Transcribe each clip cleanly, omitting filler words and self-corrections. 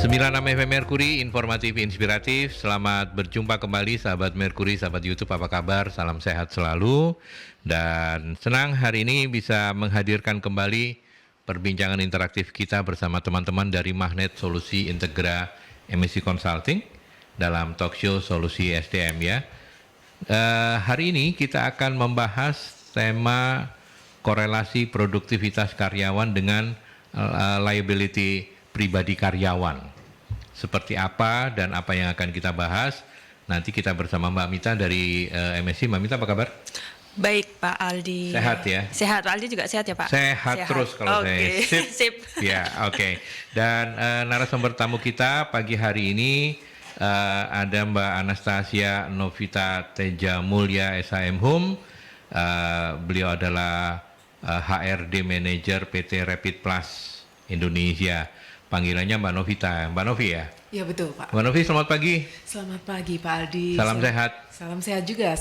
96 FM Merkuri, informatif, inspiratif. Selamat berjumpa kembali sahabat Merkuri, sahabat YouTube, apa kabar? Salam sehat selalu. Dan senang hari ini bisa menghadirkan kembali perbincangan interaktif kita bersama teman-teman dari Magnet Solusi Integra Emisi Consulting dalam talk show Solusi SDM ya. Hari ini kita akan membahas tema korelasi produktivitas karyawan dengan liability pribadi karyawan. Seperti apa dan apa yang akan kita bahas, nanti kita bersama Mbak Mita dari MSI. Mbak Mita, apa kabar? Baik Pak Aldi. Sehat ya? Sehat, Pak Aldi juga sehat ya Pak? Sehat terus kalau okay. saya. Sip. Ya, oke. Dan narasumber tamu kita pagi hari ini ada Mbak Anastasia Novita Teja Mulya SHM Hum. Beliau adalah HRD Manager PT Rapid Plus Indonesia. Panggilannya Mbak Novita. Mbak Novi ya? Ya betul Pak. Mbak Novi, selamat pagi. Selamat pagi Pak Aldi. Salam sehat. Salam sehat juga.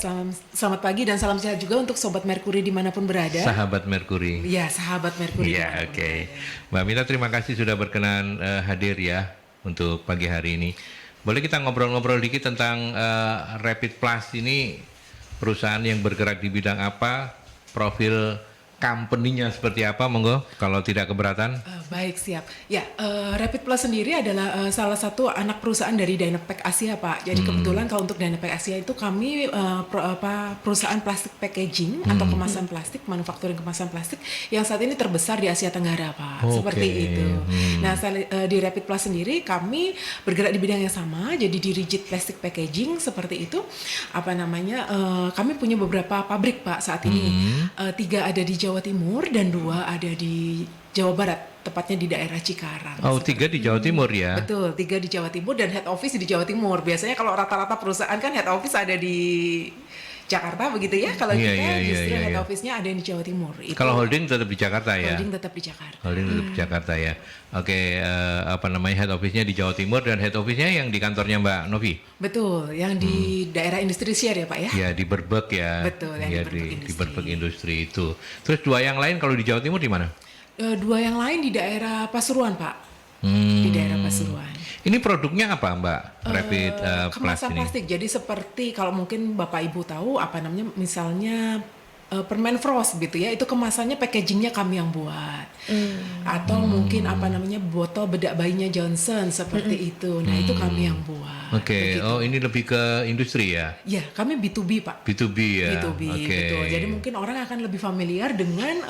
Selamat pagi dan salam sehat juga untuk Sobat Merkuri dimanapun berada. Sahabat Merkuri. Ya, sahabat Merkuri. Ya, oke. Mbak Mita, terima kasih sudah berkenan hadir ya untuk pagi hari ini. Boleh kita ngobrol-ngobrol dikit tentang Rapid Plus ini, perusahaan yang bergerak di bidang apa, profil company-nya seperti apa, monggo kalau tidak keberatan. Baik, siap. Ya, Rapid Plus sendiri adalah salah satu anak perusahaan dari Dynapack Asia, Pak. Jadi kebetulan kalau untuk Dynapack Asia itu kami perusahaan plastik packaging atau kemasan plastik, manufacturing kemasan plastik yang saat ini terbesar di Asia Tenggara, Pak. Seperti itu. Nah, di Rapid Plus sendiri kami bergerak di bidang yang sama, jadi di rigid plastic packaging seperti itu. Kami punya beberapa pabrik, Pak, saat ini. 3 ada di Jawa Timur dan 2 ada di Jawa Barat, tepatnya di daerah Cikarang. Oh, 3 di Jawa Timur ya? Betul, 3 di Jawa Timur dan head office di Jawa Timur. Biasanya kalau rata-rata perusahaan kan head office ada di Jakarta begitu ya. Kalau kita justru head office-nya ada di Jawa Timur. Kalau holding tetap di Jakarta ya? Holding tetap di Jakarta. Holding tetap di Jakarta ya. Oke, head office-nya di Jawa Timur dan head office-nya yang di kantornya Mbak Novi? Betul, yang di daerah industri ya Pak ya? Ya, di Berbek ya. Betul, yang di Berbek Industri itu. Terus 2 yang lain kalau di Jawa Timur di mana? 2 yang lain di daerah Pasuruan, Pak. Di daerah Pasuruan. Ini produknya apa, Mbak? Rapid Plus kemasan ini? plastik. Jadi seperti kalau mungkin Bapak Ibu tahu misalnya permen frost gitu ya, itu kemasannya packagingnya kami yang buat. Atau mungkin botol bedak bayinya Johnson seperti itu. Nah, itu kami yang buat. Oke. Begitu. Oh, ini lebih ke industri ya? Ya, kami B2B, Pak. B2B ya. B2B, betul. Jadi mungkin orang akan lebih familiar dengan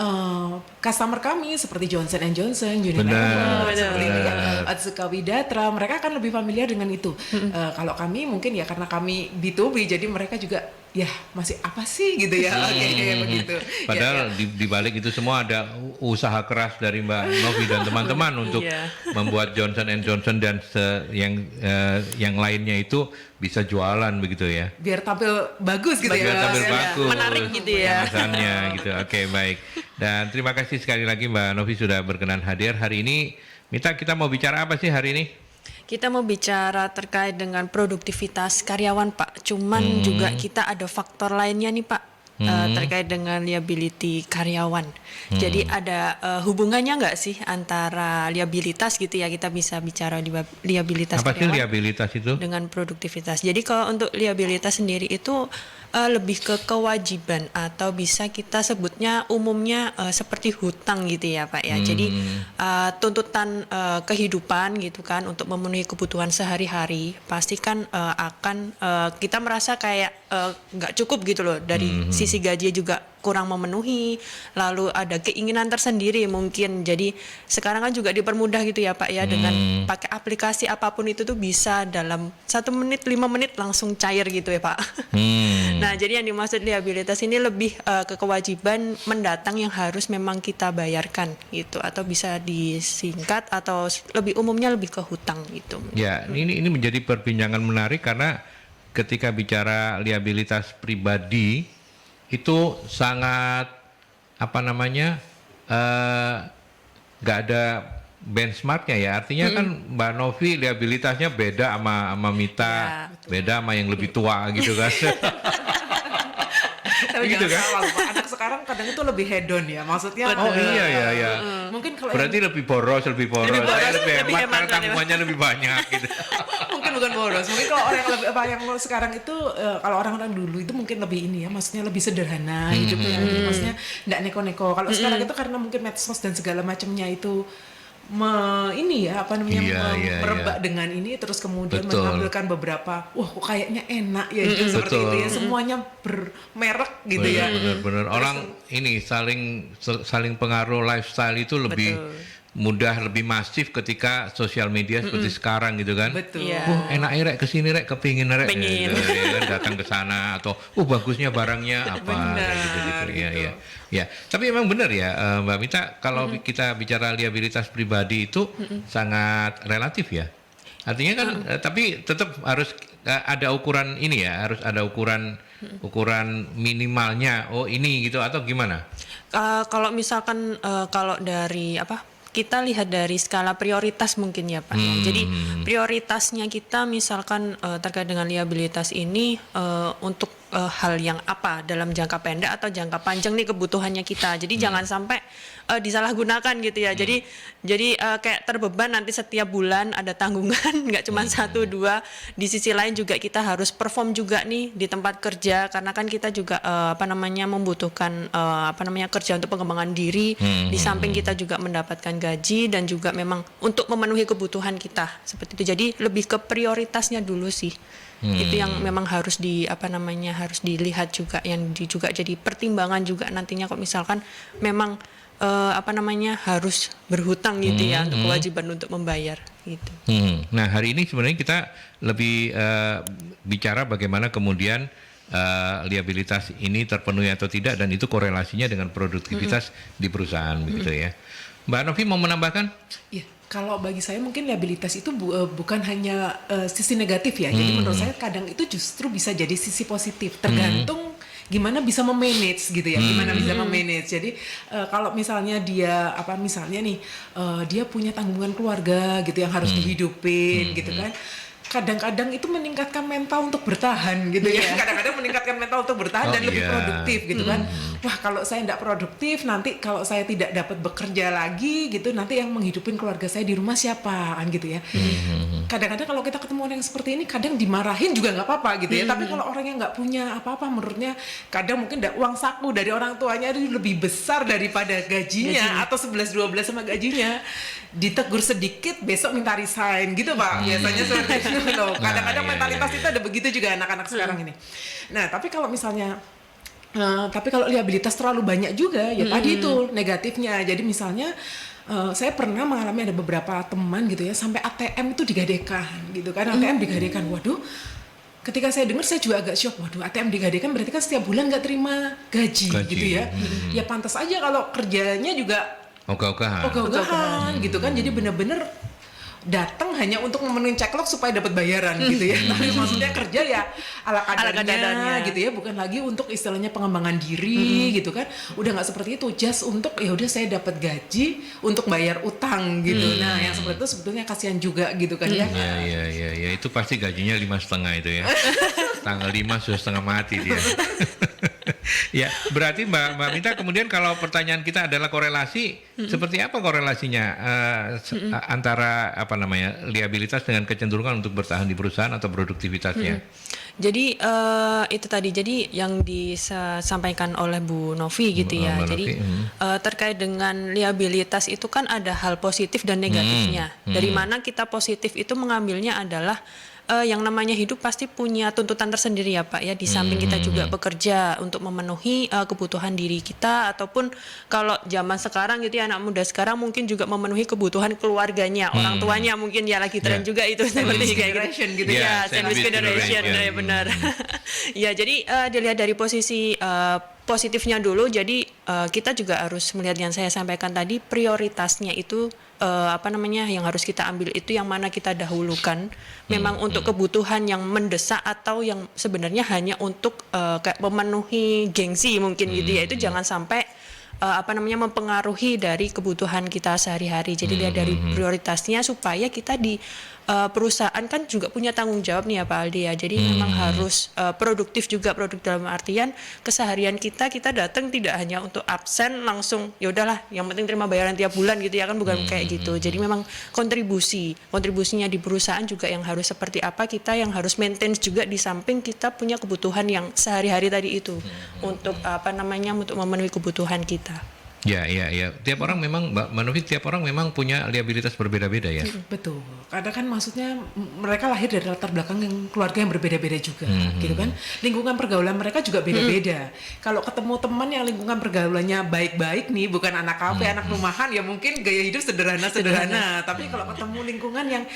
customer kami seperti Johnson & Johnson, Unilever, seperti itu ya, Atsuka Widatra. Mereka akan lebih familiar dengan itu. Kalau kami mungkin ya karena kami B2B, jadi mereka juga ya masih apa sih gitu ya, kayak begitu. Padahal di balik itu semua ada usaha keras dari Mbak Novi dan teman-teman untuk membuat Johnson & Johnson dan yang lainnya itu bisa jualan begitu ya. Biar tampil bagus gitu ya. Biar tampil bagus. Menarik gitu ya. Kemasannya gitu. Oke, baik. Dan terima kasih sekali lagi Mbak Novi sudah berkenan hadir hari ini. Mita, kita mau bicara apa sih hari ini? Kita mau bicara terkait dengan produktivitas karyawan Pak. Cuman juga kita ada faktor lainnya nih Pak. Terkait dengan liability karyawan. Jadi ada hubungannya nggak sih antara liabilitas gitu ya, kita bisa bicara liabilitas apa karyawan. Apa sih liabilitas itu? Dengan produktivitas. Jadi kalau untuk liabilitas sendiri itu lebih ke kewajiban atau bisa kita sebutnya umumnya seperti hutang gitu ya Pak ya. Jadi tuntutan kehidupan gitu kan untuk memenuhi kebutuhan sehari-hari pasti kan akan kita merasa kayak nggak cukup gitu loh, dari sisi gaji juga kurang memenuhi, lalu ada keinginan tersendiri mungkin. Jadi sekarang kan juga dipermudah gitu ya Pak ya, dengan pakai aplikasi apapun itu tuh bisa dalam 1 menit 5 menit langsung cair gitu ya Pak. Nah, jadi yang dimaksud liabilitas ini lebih ke kewajiban mendatang yang harus memang kita bayarkan gitu, atau bisa disingkat atau lebih umumnya lebih ke hutang gitu. Ya, ini menjadi perbincangan menarik karena ketika bicara liabilitas pribadi itu sangat nggak ada benchmarknya ya. Artinya kan Mbak Novi liabilitasnya beda sama Mita, beda sama yang lebih tua gitu kan. Tapi Gitu jangan kan? salah, Pak. Anak sekarang kadang itu lebih hedon ya. Maksudnya Oh iya ya. mungkin kalau Berarti lebih boros. Saya lebih lebih hemat hemat karena kan, tanggungannya lebih banyak gitu. mungkin bukan boros. Mungkin kalau orang yang lebih apa yang sekarang itu kalau orang-orang dulu itu mungkin lebih ini ya, maksudnya lebih sederhana hidupnya. Jadi maksudnya enggak neko-neko. Kalau sekarang itu karena mungkin medsos dan segala macamnya itu ini ya apa namanya Iya, merebak dengan ini terus kemudian Betul. menampilkan beberapa kok kayaknya enak ya hidup seperti Betul. itu ya, semuanya bermerek gitu ya. Benar-benar orang ini saling pengaruh lifestyle itu lebih mudah, lebih masif ketika sosial media seperti sekarang gitu kan. Betul. Iya. Enak rek kesini rek kepingin rek Pengen. gitu, ya kan, datang ke sana atau bagusnya barangnya apa kayak gitu-gitu ya gitu. ya. Tapi emang benar ya Mbak Mita, kalau kita bicara liabilitas pribadi itu sangat relatif ya. Artinya kan tapi tetap harus ada ukuran ini ya, harus ada ukuran minimalnya. Oh ini gitu atau gimana? Kalau misalkan kalau dari kita lihat dari skala prioritas mungkin ya Pak. Jadi prioritasnya kita misalkan terkait dengan liabilitas ini untuk hal yang apa dalam jangka pendek atau jangka panjang nih kebutuhannya kita. Jadi jangan sampai disalahgunakan gitu ya. Jadi kayak terbeban nanti setiap bulan ada tanggungan, nggak cuma 1-2. Di sisi lain juga kita harus perform juga nih di tempat kerja karena kan kita juga membutuhkan kerja untuk pengembangan diri. Di samping kita juga mendapatkan gaji dan juga memang untuk memenuhi kebutuhan kita seperti itu. Jadi lebih ke prioritasnya dulu sih. Itu yang memang harus harus dilihat juga, yang juga jadi pertimbangan juga nantinya kalau misalkan memang harus berhutang gitu ya untuk kewajiban untuk membayar gitu. Nah hari ini sebenarnya kita lebih bicara bagaimana kemudian liabilitas ini terpenuhi atau tidak dan itu korelasinya dengan produktivitas di perusahaan begitu ya. Mbak Novi mau menambahkan? Iya, kalau bagi saya mungkin liabilitas itu bukan hanya sisi negatif ya. Jadi menurut saya kadang itu justru bisa jadi sisi positif, tergantung gimana bisa memanage gitu ya, gimana bisa memanage. Jadi kalau misalnya dia dia punya tanggungan keluarga gitu yang harus dihidupin gitu kan. Kadang-kadang itu meningkatkan mental untuk bertahan gitu ya. Kadang-kadang meningkatkan mental untuk bertahan dan lebih produktif gitu kan. Wah, kalau saya tidak produktif nanti kalau saya tidak dapat bekerja lagi gitu, nanti yang menghidupin keluarga saya di rumah siapa kan gitu ya. Kadang-kadang kalau kita ketemu orang yang seperti ini kadang dimarahin juga nggak apa-apa gitu ya. Tapi kalau orang yang nggak punya apa-apa menurutnya kadang mungkin uang saku dari orang tuanya itu lebih besar daripada gajinya. Atau 11-12 sama gajinya. Ditegur sedikit besok minta resign gitu Pak. Biasanya seperti itu. Kadang-kadang mentalitas itu ada begitu juga anak-anak sekarang ini. Nah, tapi kalau misalnya kalau liabilitas terlalu banyak juga ya tadi itu negatifnya. Jadi misalnya saya pernah mengalami ada beberapa teman gitu ya sampai ATM itu digadekan gitu kan. ATM digadekan. Waduh. Ketika saya dengar saya juga agak shock. Waduh, ATM digadekan berarti kan setiap bulan nggak terima gaji gitu ya. Ya pantas aja kalau kerjanya juga ogah-ogahan gitu kan. Jadi benar-benar datang hanya untuk memenuhi ceklik supaya dapat bayaran gitu ya. Tapi maksudnya kerja ya ala kadarnya gitu ya, bukan lagi untuk istilahnya pengembangan diri gitu kan. Udah nggak seperti itu, just untuk ya udah saya dapat gaji untuk bayar utang gitu. Nah, yang seperti itu sebetulnya kasihan juga gitu kan ya. Ya itu pasti gajinya 5,5 itu ya. Tanggal 5 sudah setengah mati dia. Ya, berarti Mbak Mita kemudian kalau pertanyaan kita adalah korelasi, seperti apa korelasinya antara liabilitas dengan kecenderungan untuk bertahan di perusahaan atau produktivitasnya? Jadi itu tadi, jadi yang disampaikan oleh Bu Novi gitu ya. Jadi terkait dengan liabilitas itu kan ada hal positif dan negatifnya. Dari mana kita positif itu mengambilnya adalah yang namanya hidup pasti punya tuntutan tersendiri ya Pak ya. Di samping kita juga bekerja untuk memenuhi kebutuhan diri kita, ataupun kalau zaman sekarang gitu ya, anak muda sekarang mungkin juga memenuhi kebutuhan keluarganya, orang tuanya mungkin ya lagi tren juga itu seperti kayak gitu. Ya, sandwich generation ya benar. Ya, jadi dilihat dari posisi positifnya dulu. Jadi kita juga harus melihat yang saya sampaikan tadi, prioritasnya itu yang harus kita ambil itu yang mana kita dahulukan, memang untuk kebutuhan yang mendesak atau yang sebenarnya hanya untuk kayak memenuhi gengsi mungkin gitu ya. Itu jangan sampai mempengaruhi dari kebutuhan kita sehari-hari. Jadi lihat dari prioritasnya supaya kita di perusahaan kan juga punya tanggung jawab nih ya Pak Aldi ya. Jadi memang harus produktif juga, produk dalam artian keseharian kita datang tidak hanya untuk absen langsung ya udahlah yang penting terima bayaran tiap bulan gitu ya kan, bukan kayak gitu. Jadi memang kontribusinya di perusahaan juga yang harus seperti apa, kita yang harus maintain juga di samping kita punya kebutuhan yang sehari-hari tadi itu untuk untuk memenuhi kebutuhan kita. Ya. Tiap orang memang, Mbak Novi, tiap orang memang punya liabilitas berbeda-beda ya. Betul. Karena kan maksudnya mereka lahir dari latar belakang keluarga yang berbeda-beda juga, gitu kan. Lingkungan pergaulan mereka juga beda-beda. Kalau ketemu teman yang lingkungan pergaulannya baik-baik nih, bukan anak kafe, anak rumahan, ya mungkin gaya hidup sederhana. Tapi kalau ketemu lingkungan yang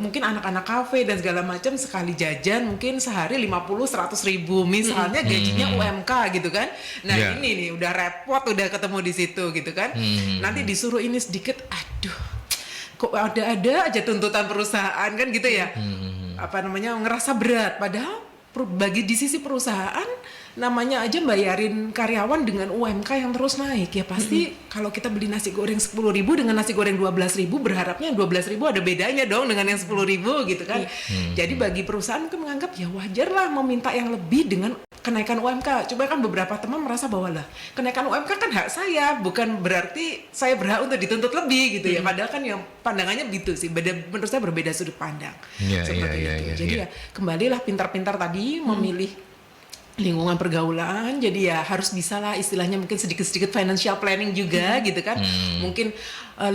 mungkin anak-anak kafe dan segala macam, sekali jajan mungkin sehari 50-100 ribu misalnya, gajinya UMK gitu kan. Nah ini nih udah repot, udah ketemu di situ gitu kan. Nanti disuruh ini sedikit, aduh kok ada aja tuntutan perusahaan kan gitu ya. Ngerasa berat, padahal bagi di sisi perusahaan namanya aja bayarin karyawan dengan UMK yang terus naik ya pasti. Kalau kita beli nasi goreng 10.000 dengan nasi goreng 12.000, berharapnya 12.000 ada bedanya dong dengan yang 10.000 gitu kan. Jadi bagi perusahaan mungkin menganggap ya wajar lah meminta yang lebih dengan kenaikan UMK. Coba kan beberapa teman merasa bahwa lah kenaikan UMK kan hak saya, bukan berarti saya berhak untuk dituntut lebih gitu ya. Padahal kan yang pandangannya gitu sih, menurut saya berbeda sudut pandang seperti itu. Jadi ya kembalilah pintar-pintar tadi memilih lingkungan pergaulan, jadi ya harus bisa lah istilahnya mungkin sedikit-sedikit financial planning juga gitu kan. Mungkin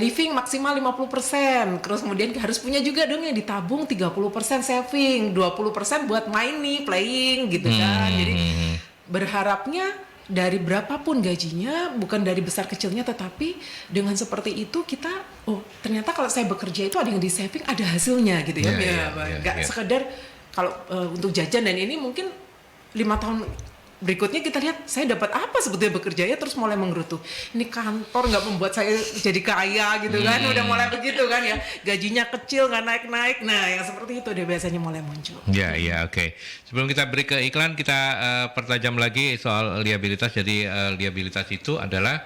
living maksimal 50%, terus kemudian harus punya juga dong yang ditabung 30% saving, 20% buat main nih, playing gitu kan. Jadi berharapnya dari berapapun gajinya, bukan dari besar kecilnya, tetapi dengan seperti itu kita, ternyata kalau saya bekerja itu ada yang di saving, ada hasilnya gitu ya. Nggak sekedar kalau untuk jajan dan ini mungkin 5 tahun berikutnya kita lihat saya dapat apa sebetulnya bekerja ya, terus mulai menggerutu ini kantor nggak membuat saya jadi kaya gitu kan. Udah mulai begitu kan ya, gajinya kecil nggak naik-naik. Nah yang seperti itu udah biasanya mulai muncul. Oke. Sebelum kita break ke iklan, kita pertajam lagi soal liabilitas. Jadi liabilitas itu adalah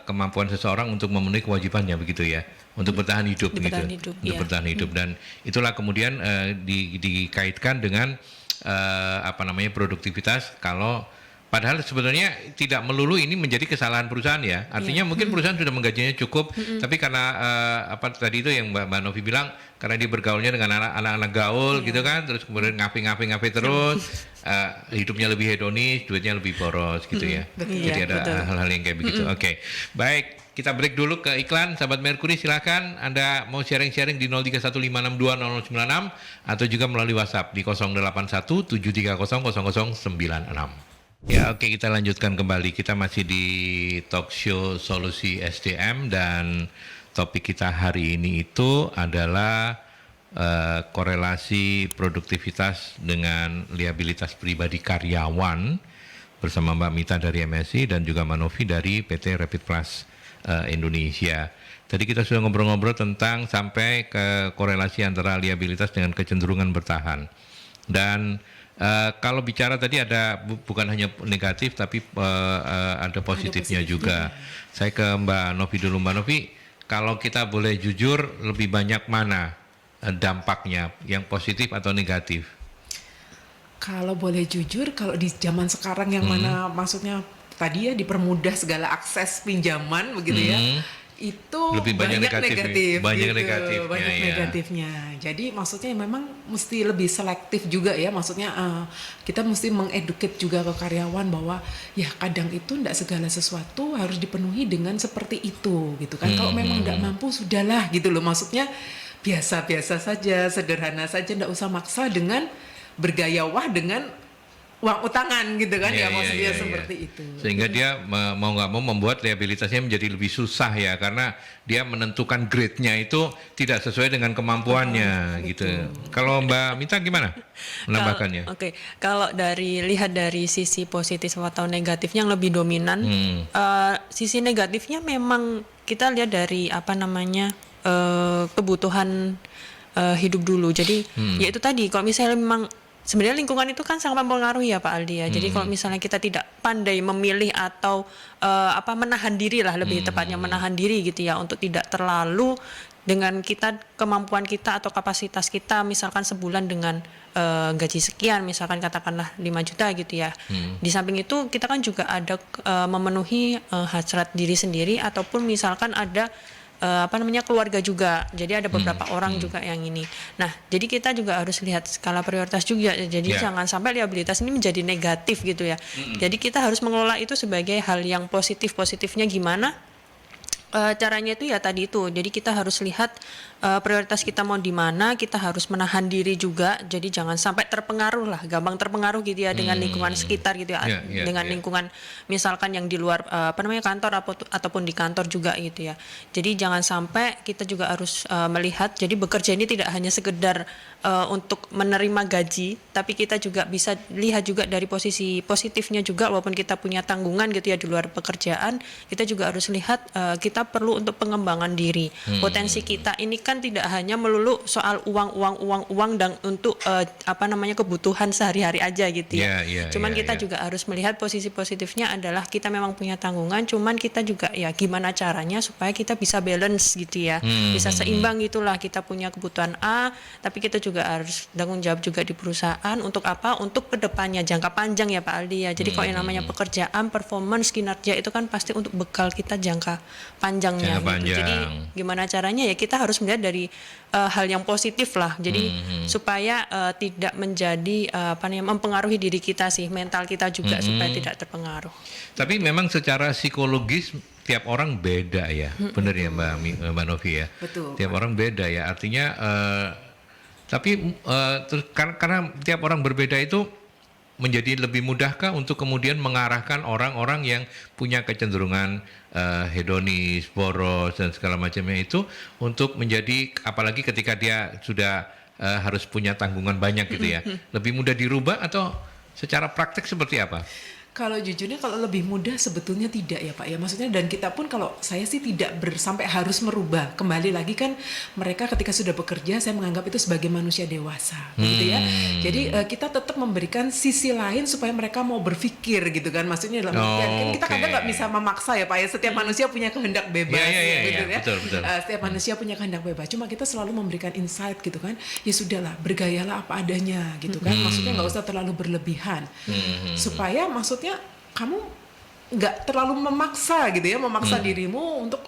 kemampuan seseorang untuk memenuhi kewajibannya begitu ya, untuk bertahan hidup bertahan hidup. Dan itulah kemudian dikaitkan dengan produktivitas. Kalau padahal sebenarnya tidak melulu ini menjadi kesalahan perusahaan ya. Artinya mungkin perusahaan sudah menggajinya cukup, tapi karena tadi itu yang Mbak Novi bilang, karena dia bergaulnya dengan anak-anak gaul gitu kan, terus kemudian ngapi terus, hidupnya lebih hedonis, duitnya lebih boros gitu ya. Jadi ada hal-hal yang kayak begitu. Oke. Baik. Kita break dulu ke iklan. Sahabat Mercury, silakan Anda mau sharing-sharing di 0315620096 atau juga melalui WhatsApp di 0817300096. Ya, oke, kita lanjutkan kembali. Kita masih di talk show Solusi SDM dan topik kita hari ini itu adalah korelasi produktivitas dengan liabilitas pribadi karyawan bersama Mbak Mita dari MSI dan juga Mbak Novi dari PT Rapid Plus Indonesia. Tadi kita sudah ngobrol-ngobrol tentang sampai ke korelasi antara liabilitas dengan kecenderungan bertahan. Dan kalau bicara tadi ada bukan hanya negatif tapi ada positifnya juga. Saya ke Mbak Novi dulu. Mbak Novi, kalau kita boleh jujur, lebih banyak mana dampaknya, yang positif atau negatif? Kalau boleh jujur, kalau di zaman sekarang yang mana maksudnya tadi ya dipermudah segala akses pinjaman begitu ya, itu lebih banyak negatif, banyak gitu, negatifnya. Jadi maksudnya memang mesti lebih selektif juga ya, maksudnya kita mesti mengeduket juga ke karyawan bahwa ya kadang itu tidak segala sesuatu harus dipenuhi dengan seperti itu gitu kan. Kalau memang tidak mampu sudahlah gitu loh, maksudnya biasa-biasa saja, sederhana saja, tidak usah maksa dengan bergaya wah dengan uang utangan gitu kan, maksudnya seperti itu. Sehingga dia mau nggak mau membuat liabilitasnya menjadi lebih susah ya, karena dia menentukan grade-nya itu tidak sesuai dengan kemampuannya gitu. Kalau Mbak Mita gimana menambahkannya? Kalau lihat dari sisi positif atau negatifnya yang lebih dominan, sisi negatifnya memang kita lihat dari kebutuhan hidup dulu. Jadi ya itu tadi, kalau misalnya memang sebenarnya lingkungan itu kan sangat mempengaruhi ya Pak Aldi ya. Jadi kalau misalnya kita tidak pandai memilih atau menahan diri lah, lebih tepatnya menahan diri gitu ya, untuk tidak terlalu dengan kita, kemampuan kita atau kapasitas kita, misalkan sebulan dengan gaji sekian, misalkan katakanlah 5 juta gitu ya. Di samping itu kita kan juga ada memenuhi hasrat diri sendiri, ataupun misalkan ada keluarga juga. Jadi ada beberapa orang juga yang ini. Nah, jadi kita juga harus lihat skala prioritas juga. Jadi jangan sampai liabilitas ini menjadi negatif gitu ya. Jadi kita harus mengelola itu sebagai hal yang positif. Positifnya gimana? Caranya itu ya tadi itu. Jadi kita harus lihat prioritas kita mau di mana, kita harus menahan diri juga. Jadi jangan sampai terpengaruh lah, gampang terpengaruh gitu ya dengan lingkungan sekitar gitu ya. Dengan lingkungan misalkan yang di luar kantor ataupun di kantor juga gitu ya. Jadi jangan sampai kita juga harus melihat, jadi bekerja ini tidak hanya sekedar untuk menerima gaji, tapi kita juga bisa lihat juga dari posisi positifnya juga. Walaupun kita punya tanggungan gitu ya di luar pekerjaan, kita juga harus lihat kita perlu untuk pengembangan diri. Potensi kita ini kan tidak hanya melulu soal uang dan untuk kebutuhan sehari-hari aja gitu ya. Cuman kita juga harus melihat posisi positifnya adalah kita memang punya tanggungan, cuman kita juga ya gimana caranya supaya kita bisa balance gitu ya. Bisa seimbang gitulah, kita punya kebutuhan A, tapi kita juga harus tanggung jawab juga di perusahaan untuk apa? Untuk kedepannya, jangka panjang ya Pak Aldi ya. Jadi kalau yang namanya pekerjaan, performance, kinerja itu kan pasti untuk bekal kita jangka panjangnya gitu. Jadi gimana caranya ya kita harus melihat dari hal yang positif lah. Jadi supaya tidak menjadi mempengaruhi diri kita sih, mental kita juga supaya tidak terpengaruh. Tapi memang secara psikologis tiap orang beda ya, benar ya Mbak Novi ya. Betul. Tiap orang beda ya, artinya karena tiap orang berbeda itu menjadi lebih mudahkah untuk kemudian mengarahkan orang-orang yang punya kecenderungan hedonis, boros dan segala macamnya itu untuk menjadi, apalagi ketika dia sudah harus punya tanggungan banyak gitu ya, lebih mudah dirubah atau secara praktek seperti apa? Kalau jujurnya kalau lebih mudah sebetulnya tidak ya Pak ya. Maksudnya dan kita pun kalau saya sih tidak sampai harus merubah. Kembali lagi kan mereka ketika sudah bekerja saya menganggap itu sebagai manusia dewasa gitu ya. Jadi kita tetap memberikan sisi lain supaya mereka mau berpikir gitu kan. Maksudnya dalam artian kan kita kadang nggak bisa memaksa ya Pak ya. Setiap manusia punya kehendak bebas gitu ya. Betul. Setiap manusia punya kehendak bebas. Cuma kita selalu memberikan insight gitu kan. Ya sudahlah, bergayalah apa adanya gitu kan. Maksudnya nggak usah terlalu berlebihan. Supaya maksudnya kamu nggak terlalu memaksa gitu ya, memaksa dirimu untuk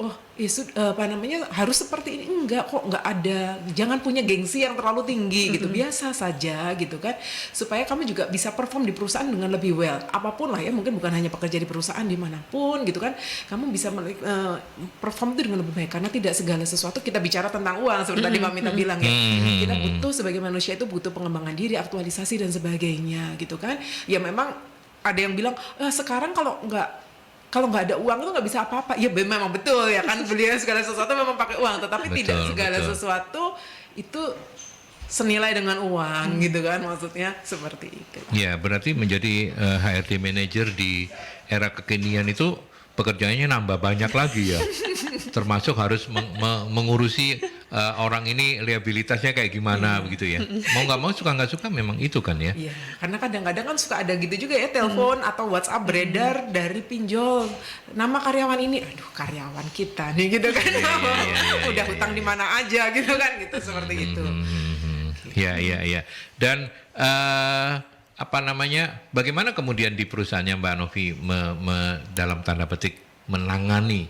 harus seperti ini. Enggak kok, nggak ada, jangan punya gengsi yang terlalu tinggi gitu, biasa saja gitu kan, supaya kamu juga bisa perform di perusahaan dengan lebih well, apapun lah ya, mungkin bukan hanya pekerja di perusahaan, dimanapun gitu kan, kamu bisa perform itu dengan lebih baik, karena tidak segala sesuatu kita bicara tentang uang seperti tadi Mbak Mita bilang ya, kita butuh sebagai manusia itu butuh pengembangan diri, aktualisasi dan sebagainya gitu kan. Ya memang ada yang bilang sekarang kalau nggak ada uang itu nggak bisa apa-apa. Ya memang betul ya kan, beli segala sesuatu memang pakai uang, tetapi tidak segala sesuatu itu senilai dengan uang gitu kan, maksudnya seperti itu. Ya, berarti menjadi HRD manager di era kekinian itu pekerjaannya nambah banyak lagi ya. Termasuk harus mengurusi orang ini liabilitasnya kayak gimana begitu ya. Mau nggak mau, suka nggak suka memang itu kan ya. Iya, karena kadang-kadang kan suka ada gitu juga ya, telepon atau WhatsApp beredar dari pinjol. Nama karyawan ini, aduh karyawan kita nih gitu kan. Udah hutang di mana aja gitu kan, gitu seperti itu. Iya. Dan bagaimana kemudian di perusahaannya Mbak Novi dalam tanda petik menangani,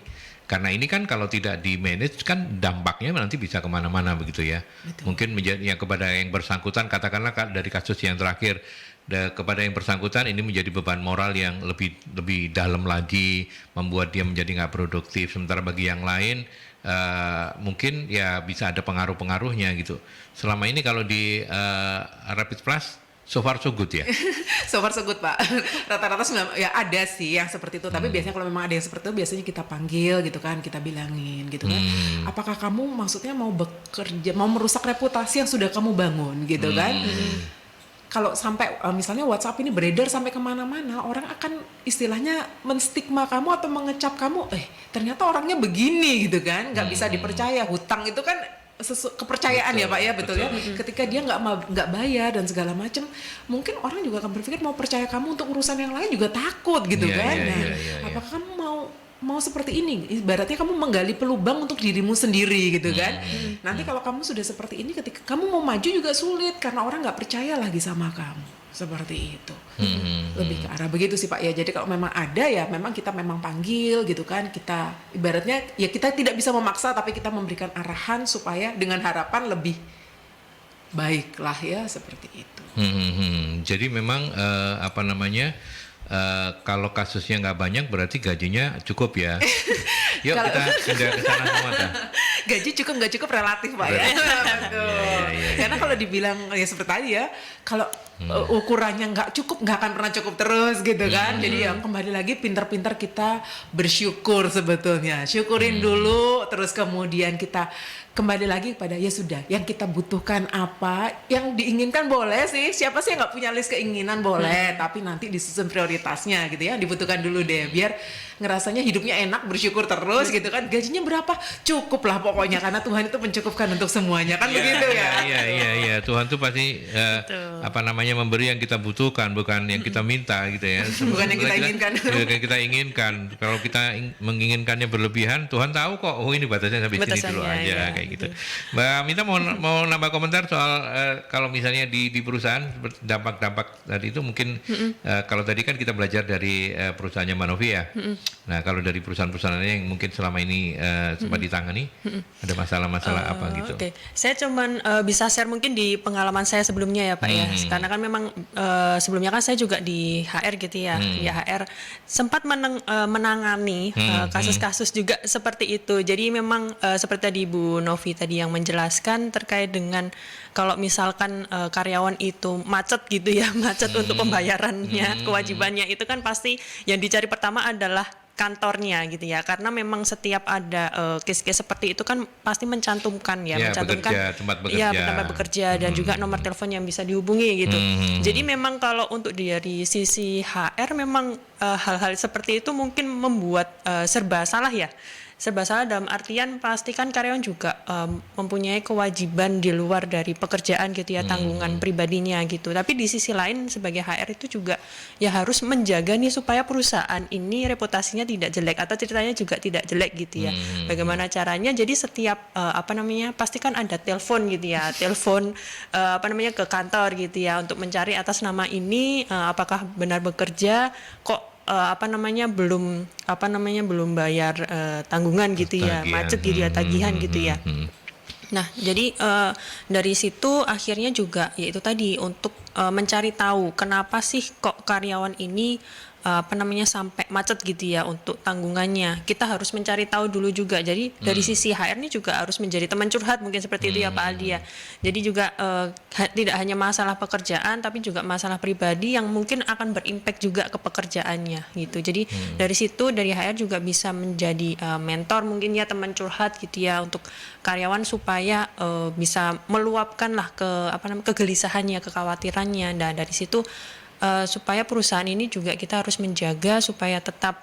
karena ini kan kalau tidak di manage kan dampaknya nanti bisa kemana-mana begitu ya. Betul. Mungkin menjadi kepada yang bersangkutan, katakanlah dari kasus yang terakhir, kepada yang bersangkutan ini menjadi beban moral yang lebih dalam lagi, membuat dia menjadi nggak produktif. Sementara bagi yang lain mungkin ya bisa ada pengaruh-pengaruhnya gitu. Selama ini kalau di Rapid Plus so far so good ya? So far so good Pak. Rata-rata ya ada sih yang seperti itu. Tapi biasanya kalau memang ada yang seperti itu, biasanya kita panggil gitu kan, kita bilangin gitu kan. Apakah kamu maksudnya mau bekerja, mau merusak reputasi yang sudah kamu bangun gitu kan? Kalau sampai misalnya WhatsApp ini beredar sampai kemana-mana, orang akan istilahnya menstigma kamu atau mengecap kamu, ternyata orangnya begini gitu kan, nggak bisa dipercaya. Hutang itu kan kepercayaan ya Pak ya, betul ya. Ketika dia nggak bayar dan segala macam, mungkin orang juga akan berpikir mau percaya kamu untuk urusan yang lain juga takut gitu kan. Apakah kamu mau seperti ini? Ibaratnya kamu menggali pelubang untuk dirimu sendiri gitu kan. Nanti kalau kamu sudah seperti ini, ketika kamu mau maju juga sulit karena orang nggak percaya lagi sama kamu. Seperti itu. Lebih ke arah begitu sih Pak ya. Jadi kalau memang ada ya memang kita memang panggil gitu kan. Kita ibaratnya ya kita tidak bisa memaksa, tapi kita memberikan arahan supaya dengan harapan lebih baik lah ya, seperti itu. Jadi memang apa namanya, kalau kasusnya nggak banyak berarti gajinya cukup ya. Yuk kita pindah ke sana semua dah. Gaji cukup nggak cukup relatif Pak ya. Karena kalau dibilang ya seperti tadi ya, kalau ukurannya nggak cukup, nggak akan pernah cukup terus gitu kan. Jadi ya kembali lagi pintar-pintar kita bersyukur sebetulnya. Syukurin dulu, terus kemudian kita kembali lagi pada ya sudah, yang kita butuhkan apa, yang diinginkan boleh sih, siapa sih yang nggak punya list keinginan boleh, tapi nanti disusun prioritasnya gitu ya, dibutuhkan dulu deh, biar ngerasanya hidupnya enak, bersyukur terus gitu kan. Gajinya berapa? Cukup lah pokoknya, karena Tuhan itu mencukupkan untuk semuanya kan. Begitu ya. Iya, Tuhan tuh pasti apa namanya memberi yang kita butuhkan, bukan yang kita minta gitu ya. Bukan yang kita inginkan. Bukan kita inginkan. Kalau kita menginginkannya berlebihan, Tuhan tahu kok. Oh ini batasnya sampai sini dulu aja kayak gitu. Mbak Mita mau nambah komentar soal kalau misalnya di perusahaan dampak-dampak tadi itu mungkin kalau tadi kan kita belajar dari perusahaannya Manovi ya. Nah kalau dari perusahaan-perusahaan yang mungkin selama ini sempat ditangani ada masalah-masalah apa gitu. Oke. Saya cuman bisa share mungkin di pengalaman saya sebelumnya ya Pak ya. Karena kan memang sebelumnya kan saya juga di HR gitu ya. Di HR sempat menangani kasus-kasus juga seperti itu. Jadi memang seperti tadi Bu Novi tadi yang menjelaskan terkait dengan kalau misalkan karyawan itu macet gitu ya, macet untuk pembayarannya, kewajibannya itu kan pasti yang dicari pertama adalah kantornya gitu ya, karena memang setiap ada case-case seperti itu kan pasti mencantumkan mencantumkan tempat bekerja dan juga nomor telepon yang bisa dihubungi gitu. Jadi memang kalau untuk dari sisi HR memang hal-hal seperti itu mungkin membuat serba salah ya. Serba salah dalam artian pastikan karyawan juga mempunyai kewajiban di luar dari pekerjaan gitu ya, tanggungan pribadinya gitu. Tapi di sisi lain sebagai HR itu juga ya harus menjaga nih supaya perusahaan ini reputasinya tidak jelek atau ceritanya juga tidak jelek gitu ya. Bagaimana caranya? Jadi setiap pastikan ada telepon gitu ya, telepon ke kantor gitu ya untuk mencari atas nama ini apakah benar bekerja, kok belum bayar tanggungan gitu ya, macet gitu ya, tagihan gitu ya. Nah, jadi dari situ akhirnya juga yaitu tadi untuk mencari tahu kenapa sih kok karyawan ini sampai macet gitu ya untuk tanggungannya. Kita harus mencari tahu dulu juga. Jadi dari sisi HR ini juga harus menjadi teman curhat mungkin seperti itu ya Pak Aldi ya. Jadi juga tidak hanya masalah pekerjaan tapi juga masalah pribadi yang mungkin akan berimpact juga ke pekerjaannya gitu. Jadi dari situ dari HR juga bisa menjadi mentor mungkin ya, teman curhat gitu ya untuk karyawan supaya bisa meluapkan lah kegelisahannya, kekhawatirannya, dan dari situ supaya perusahaan ini juga kita harus menjaga supaya tetap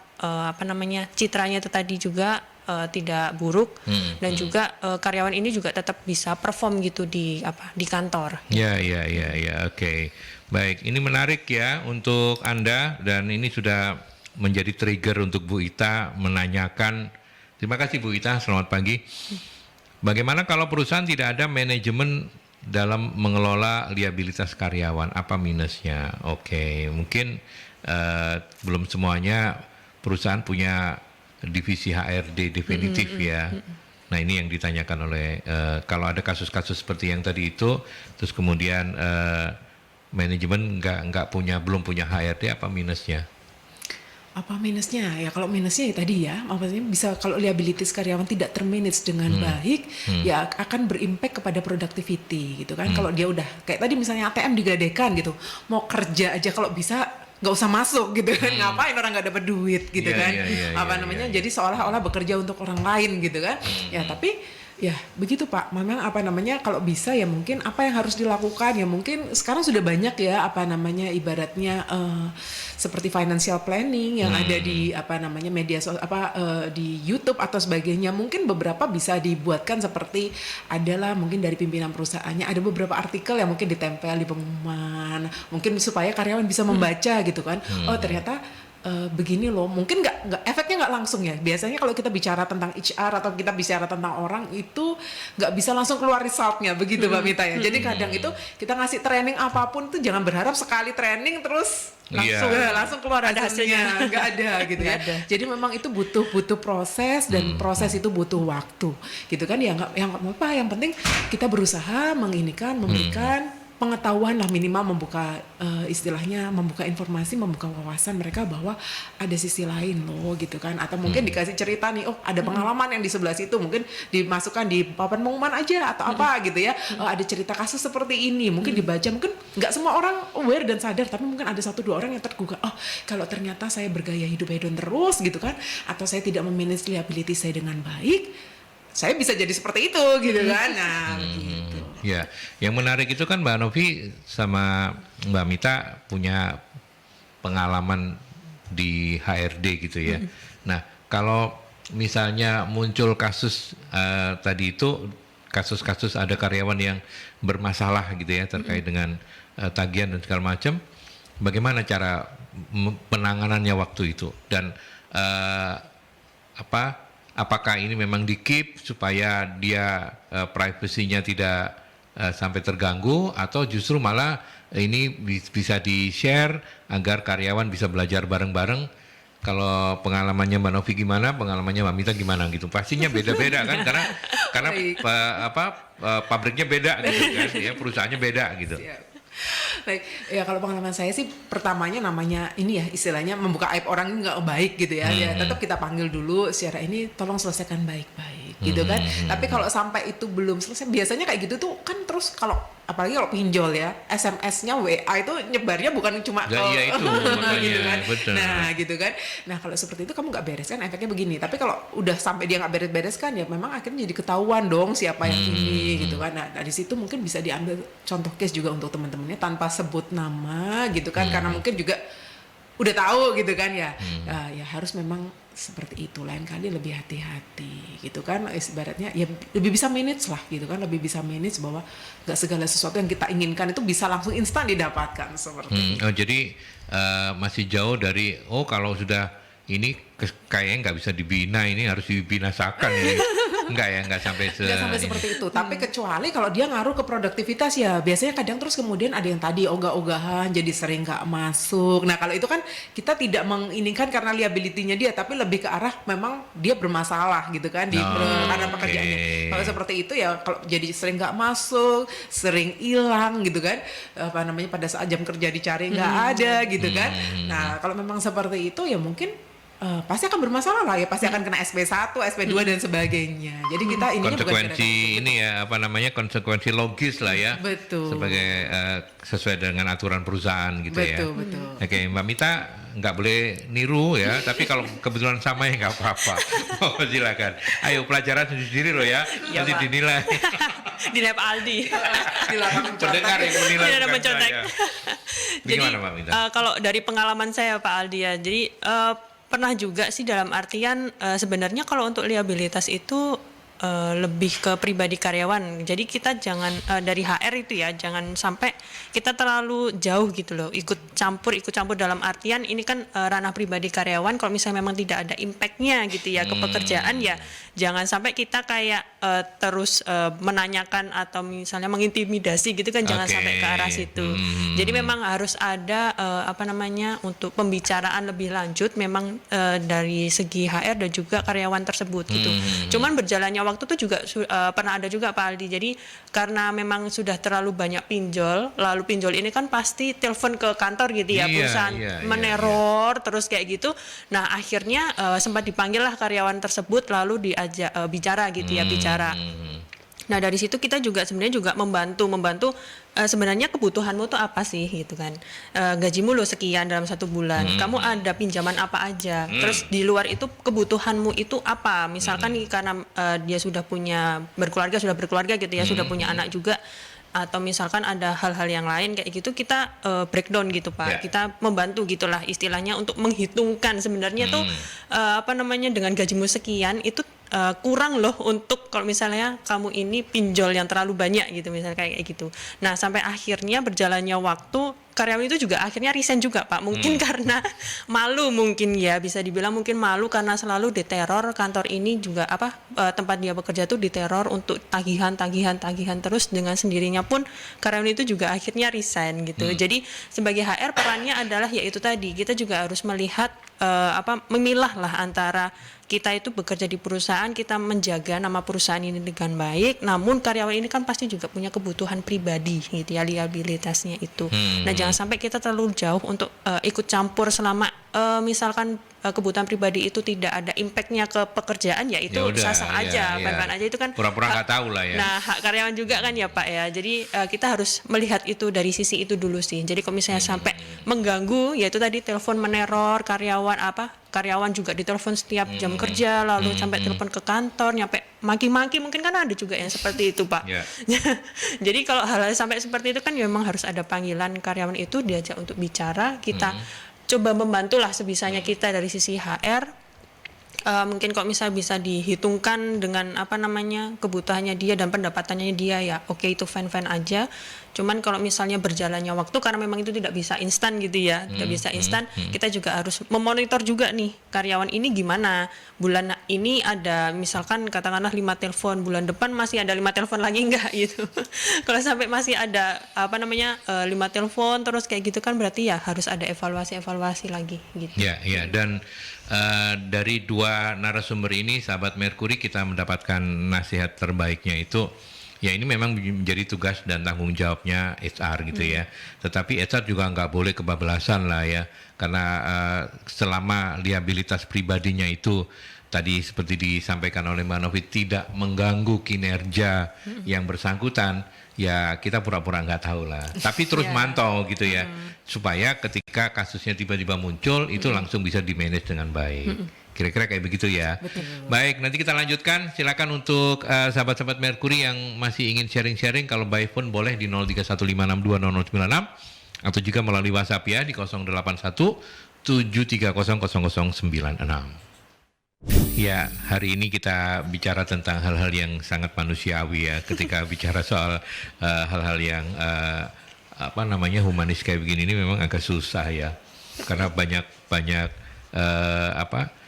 citranya itu tadi juga tidak buruk dan juga karyawan ini juga tetap bisa perform gitu di kantor. Ya, oke. Baik, ini menarik ya untuk Anda dan ini sudah menjadi trigger untuk Bu Ita menanyakan. Terima kasih Bu Ita, selamat pagi. Bagaimana kalau perusahaan tidak ada manajemen dalam mengelola liabilitas karyawan, apa minusnya? Oke, mungkin belum semuanya perusahaan punya divisi HRD definitif ya. Nah ini yang ditanyakan oleh kalau ada kasus-kasus seperti yang tadi itu, terus kemudian manajemen belum punya HRD, apa minusnya? Apa minusnya? Ya kalau minusnya ya tadi ya, maksudnya bisa kalau liabilities karyawan tidak termanage dengan baik, ya akan berimpact kepada productivity gitu kan. Kalau dia udah kayak tadi misalnya ATM digadekan gitu, mau kerja aja kalau bisa nggak usah masuk gitu kan, ngapain orang nggak dapat duit gitu kan, jadi seolah-olah bekerja untuk orang lain gitu kan. Ya tapi Ya, begitu Pak. Memang apa namanya kalau bisa ya mungkin apa yang harus dilakukan ya mungkin sekarang sudah banyak ya apa namanya ibaratnya seperti financial planning yang ada di apa namanya di YouTube atau sebagainya. Mungkin beberapa bisa dibuatkan seperti adalah mungkin dari pimpinan perusahaannya ada beberapa artikel yang mungkin ditempel di pengumuman. Mungkin supaya karyawan bisa membaca gitu kan. Oh, ternyata begini loh, mungkin nggak efeknya nggak langsung ya. Biasanya kalau kita bicara tentang HR atau kita bicara tentang orang itu nggak bisa langsung keluar resultnya begitu Mbak Mita ya. Jadi kadang itu kita ngasih training apapun tuh jangan berharap sekali training terus langsung keluar ada hasilnya, nggak ada gitu ya. Jadi memang itu butuh proses dan proses itu butuh waktu gitu kan ya. Yang apa yang penting kita berusaha memberikan pengetahuan lah minimal membuka istilahnya membuka informasi, membuka wawasan mereka bahwa ada sisi lain loh gitu kan, atau mungkin dikasih cerita nih, oh ada pengalaman yang di sebelah situ mungkin dimasukkan di papan pengumuman aja atau apa gitu ya, ada cerita kasus seperti ini mungkin dibaca, mungkin nggak semua orang aware dan sadar tapi mungkin ada 1-2 orang yang tergugah, oh kalau ternyata saya bergaya hidup hedon terus gitu kan, atau saya tidak memanage liability saya dengan baik, saya bisa jadi seperti itu gitu kan. Nah gitu. Ya, yang menarik itu kan Mbak Novi sama Mbak Mita punya pengalaman di HRD gitu ya. Nah, kalau misalnya muncul kasus tadi itu, kasus-kasus ada karyawan yang bermasalah gitu ya terkait dengan tagihan dan segala macam, bagaimana cara penanganannya waktu itu, dan apakah ini memang di-keep supaya dia privasinya tidak sampai terganggu, atau justru malah ini bisa di-share agar karyawan bisa belajar bareng-bareng. Kalau pengalamannya Mbak Novi gimana, pengalamannya Mbak Mita gimana gitu? Pastinya beda-beda kan, karena pabriknya beda gitu kan, ya perusahaannya beda gitu. Baik, ya kalau pengalaman saya sih pertamanya namanya ini ya istilahnya membuka aib orang ini nggak baik gitu ya, ya tetap kita panggil dulu secara ini tolong selesaikan baik-baik gitu kan. Tapi kalau sampai itu belum selesai, biasanya kayak gitu tuh kan terus kalau apalagi kalau pinjol ya, SMS-nya WA itu nyebarnya bukan cuma ya itu makanya, gitu kan. betul. Nah gitu kan. Nah kalau seperti itu kamu nggak bereskan efeknya begini. Tapi kalau udah sampai dia nggak beres-bereskan ya memang akhirnya jadi ketahuan dong siapa yang ini gitu kan. Nah dari situ mungkin bisa diambil contoh case juga untuk teman-temannya tanpa sebut nama gitu kan, karena mungkin juga udah tahu gitu kan ya. Ya harus memang seperti itu, lain kali lebih hati-hati gitu kan, ibaratnya ya lebih bisa manage lah gitu kan, lebih bisa manage bahwa nggak segala sesuatu yang kita inginkan itu bisa langsung instan didapatkan seperti itu. Oh jadi masih jauh dari kalau sudah ini kayaknya nggak bisa dibina, ini harus dibinasakan ini. Nggak sampai seperti itu. Tapi kecuali kalau dia ngaruh ke produktivitas ya, biasanya kadang terus kemudian ada yang tadi ogah-ogahan jadi sering nggak masuk. Nah kalau itu kan kita tidak menginginkan karena liability-nya dia, tapi lebih ke arah memang dia bermasalah gitu kan karena pekerjaannya. Kalau seperti itu ya kalau jadi sering nggak masuk, sering hilang gitu kan, pada saat jam kerja dicari nggak ada gitu kan. Nah kalau memang seperti itu ya mungkin pasti akan bermasalah lah ya, pasti akan kena SP1, SP2 dan sebagainya. Jadi kita ini konsekuensi ini ya konsekuensi logis lah ya. Betul. Sebagai sesuai dengan aturan perusahaan gitu ya. Betul. Oke, Mbak Mita nggak boleh niru ya, tapi kalau kebetulan sama ya nggak apa-apa. Oh silakan. Ayo pelajaran sendiri loh ya, nanti dinilai. Dinilai Pak Aldi. Pendengar yang menilai bukan mencontek. saya. Jadi Gimana Mbak Mita? kalau dari pengalaman saya Pak Aldi ya, jadi pernah juga sih dalam artian sebenarnya kalau untuk liabilitas itu lebih ke pribadi karyawan. Jadi kita jangan dari HR itu ya, jangan sampai kita terlalu jauh gitu loh, ikut campur dalam artian ini kan ranah pribadi karyawan. Kalau misalnya memang tidak ada impactnya gitu ya ke pekerjaan, ya jangan sampai kita kayak terus menanyakan atau misalnya mengintimidasi gitu kan, jangan sampai ke arah situ. Jadi memang harus ada untuk pembicaraan lebih lanjut memang dari segi HR dan juga karyawan tersebut gitu. Cuman berjalannya waktu itu juga pernah ada juga Pak Aldi. Jadi karena memang sudah terlalu banyak pinjol, lalu pinjol ini kan pasti telepon ke kantor gitu ya, perusahaan meneror terus kayak gitu. Nah akhirnya sempat dipanggil lah karyawan tersebut, lalu diajak bicara gitu ya, bicara. Nah dari situ kita juga sebenarnya juga membantu sebenarnya kebutuhanmu tuh apa sih gitu kan. Gajimu lo sekian dalam 1 bulan, kamu ada pinjaman apa aja, terus di luar itu kebutuhanmu itu apa, misalkan karena dia sudah berkeluarga gitu ya, sudah punya anak juga, atau misalkan ada hal-hal yang lain kayak gitu, kita breakdown gitu Pak. Kita membantu gitulah istilahnya untuk menghitungkan sebenarnya tuh dengan gajimu sekian itu kurang loh untuk kalau misalnya kamu ini pinjol yang terlalu banyak gitu, misalnya kayak gitu. Nah sampai akhirnya berjalannya waktu, karyawan itu juga akhirnya resign juga Pak, mungkin karena malu, mungkin ya bisa dibilang mungkin malu karena selalu diteror, kantor ini juga tempat dia bekerja tuh diteror untuk tagihan terus, dengan sendirinya pun karyawan itu juga akhirnya resign gitu. Jadi sebagai HR perannya adalah yaitu tadi, kita juga harus melihat memilah lah antara kita itu bekerja di perusahaan, kita menjaga nama perusahaan ini dengan baik, namun karyawan ini kan pasti juga punya kebutuhan pribadi gitu ya, liabilitasnya itu. Nah jangan sampai kita terlalu jauh untuk ikut campur selama misalkan kebutuhan pribadi itu tidak ada impactnya ke pekerjaan, ya itu sah-sah aja, baik-baik aja, itu kan pura-pura nggak tahu lah ya. Nah hak karyawan juga kan ya Pak ya, jadi kita harus melihat itu dari sisi itu dulu sih. Jadi kalau misalnya sampai mengganggu, yaitu tadi telepon meneror karyawan juga ditelepon setiap jam kerja, lalu sampai telepon ke kantor, nyampe maki-maki, mungkin kan ada juga yang seperti itu Pak. Jadi kalau hal-hal sampai seperti itu kan ya memang harus ada panggilan karyawan itu, diajak untuk bicara, kita coba membantulah sebisanya kita dari sisi HR. Mungkin kok misalnya bisa dihitungkan dengan kebutuhannya dia dan pendapatannya dia, ya oke, itu fine aja. Cuman kalau misalnya berjalannya waktu, karena memang itu tidak bisa instan gitu ya, tidak bisa instan, kita juga harus memonitor juga nih karyawan ini gimana, bulan ini ada misalkan katakanlah 5 telepon, bulan depan masih ada 5 telepon lagi enggak gitu. Kalau sampai masih ada 5 telepon terus kayak gitu kan, berarti ya harus ada evaluasi lagi gitu. Ya, dan dari 2 narasumber ini, sahabat Merkuri, kita mendapatkan nasihat terbaiknya itu, ya ini memang menjadi tugas dan tanggung jawabnya HR gitu ya. Tetapi HR juga nggak boleh kebablasan lah ya, karena selama liabilitas pribadinya itu tadi seperti disampaikan oleh Mbak Novi tidak mengganggu kinerja yang bersangkutan, ya kita pura-pura nggak tahu lah. Tapi terus mantau gitu ya, supaya ketika kasusnya tiba-tiba muncul itu langsung bisa di-manage dengan baik. Kira-kira kayak begitu ya. Betul. Baik, nanti kita lanjutkan. Silakan untuk sahabat-sahabat Merkuri yang masih ingin sharing-sharing, kalau by phone boleh di 0315620096 atau juga melalui WhatsApp ya di 08173000096. Ya, hari ini kita bicara tentang hal-hal yang sangat manusiawi ya. Ketika bicara soal hal-hal yang humanis kayak begini, ini memang agak susah ya. Karena banyak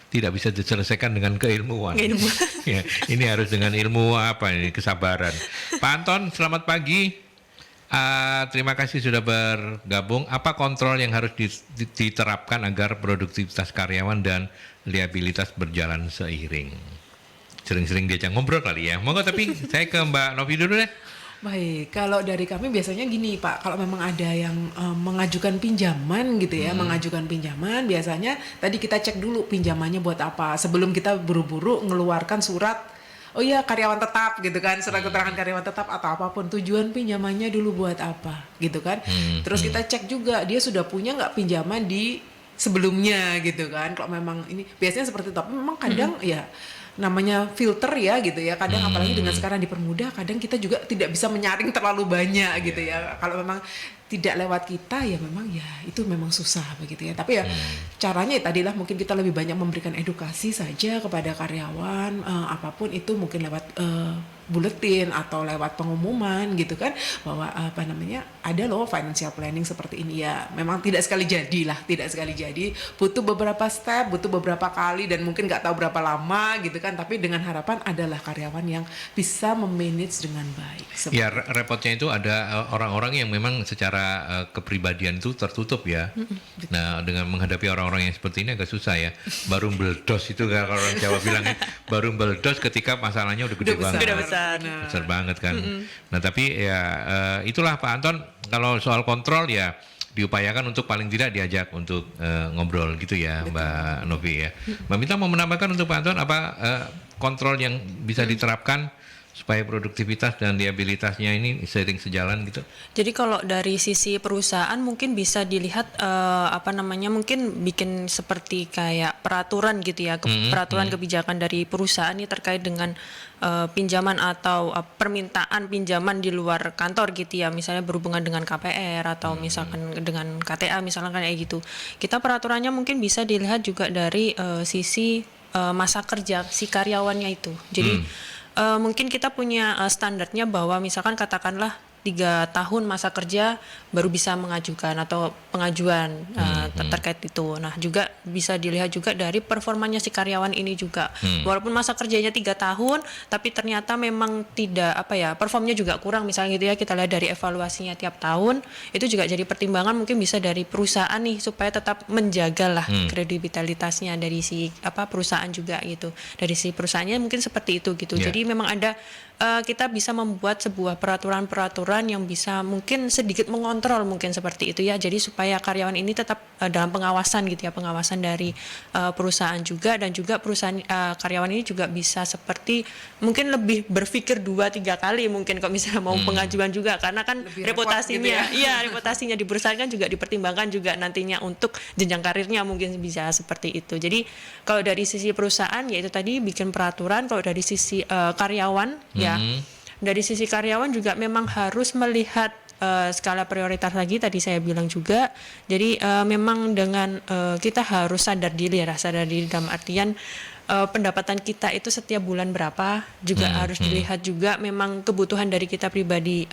tidak bisa diselesaikan dengan keilmuan. Ya, ini harus dengan ilmu kesabaran. Pak Anton, selamat pagi. Terima kasih sudah bergabung. Apa kontrol yang harus diterapkan agar produktivitas karyawan dan liabilitas berjalan seiring? Sering-sering diajak ngobrol kali ya. Monggo, tapi saya ke Mbak Novi dulu deh. Baik, kalau dari kami biasanya gini Pak, kalau memang ada yang mengajukan pinjaman gitu ya, biasanya tadi kita cek dulu pinjamannya buat apa, sebelum kita buru-buru ngeluarkan surat, karyawan tetap gitu kan, surat keterangan karyawan tetap atau apapun, tujuan pinjamannya dulu buat apa gitu kan. Terus kita cek juga dia sudah punya nggak pinjaman di sebelumnya gitu kan, kalau memang ini biasanya seperti itu. Tapi memang kadang ya namanya filter ya gitu ya, kadang apalagi dengan sekarang dipermudah, kadang kita juga tidak bisa menyaring terlalu banyak gitu ya. Kalau memang tidak lewat kita, ya memang ya itu memang susah begitu ya. Tapi ya caranya tadilah mungkin kita lebih banyak memberikan edukasi saja kepada karyawan, apapun itu, mungkin lewat buletin atau lewat pengumuman gitu kan, bahwa ada loh financial planning seperti ini ya. Memang tidak sekali jadi, butuh beberapa step, butuh beberapa kali, dan mungkin nggak tahu berapa lama gitu kan. Tapi dengan harapan adalah karyawan yang bisa memanage dengan baik. Ya, repotnya itu ada orang-orang yang memang secara kepribadian itu tertutup ya. Nah, dengan menghadapi orang-orang yang seperti ini agak susah ya. Baru meledos itu, kalau orang Jawa bilangnya, baru meledos ketika masalahnya udah gede banget. Besar banget kan. Nah, tapi ya itulah Pak Anton, kalau soal kontrol ya diupayakan untuk paling tidak diajak untuk ngobrol gitu ya. Betul. Mbak Novi ya. Mbak Mita mau menambahkan untuk Pak Anton apa kontrol yang bisa diterapkan supaya produktivitas dan liabilitasnya ini seiring sejalan gitu? Jadi kalau dari sisi perusahaan mungkin bisa dilihat mungkin bikin seperti kayak peraturan gitu ya, peraturan kebijakan dari perusahaan ini terkait dengan pinjaman atau permintaan pinjaman di luar kantor gitu ya, misalnya berhubungan dengan KPR atau misalkan dengan KTA misalkan kayak gitu. Kita peraturannya mungkin bisa dilihat juga dari sisi masa kerja si karyawannya itu. Jadi mungkin kita punya standarnya bahwa misalkan katakanlah 3 tahun masa kerja baru bisa mengajukan atau pengajuan terkait itu. Nah juga bisa dilihat juga dari performanya si karyawan ini juga. Walaupun masa kerjanya 3 tahun, tapi ternyata memang tidak performnya juga kurang misalnya gitu ya. Kita lihat dari evaluasinya tiap tahun, itu juga jadi pertimbangan mungkin bisa dari perusahaan nih supaya tetap menjagalah kredibilitasnya dari si perusahaan juga gitu. Dari si perusahaannya mungkin seperti itu gitu. Yeah. Jadi memang ada kita bisa membuat sebuah peraturan-peraturan yang bisa mungkin sedikit mengontrol mungkin seperti itu ya. Jadi supaya karyawan ini tetap dalam pengawasan gitu ya, pengawasan dari perusahaan juga, dan juga perusahaan karyawan ini juga bisa seperti mungkin lebih berpikir 2-3 kali mungkin kalau misalnya mau pengajuan juga, karena kan Lebih reputasinya repot gitu ya. reputasinya di perusahaan kan juga dipertimbangkan juga nantinya untuk jenjang karirnya mungkin bisa seperti itu. Jadi kalau dari sisi perusahaan ya itu tadi bikin peraturan, kalau dari sisi karyawan ya dari sisi karyawan juga memang harus melihat skala prioritas lagi tadi saya bilang juga. Jadi memang dengan kita harus sadar diri dalam artian pendapatan kita itu setiap bulan berapa juga harus dilihat juga memang kebutuhan dari kita pribadi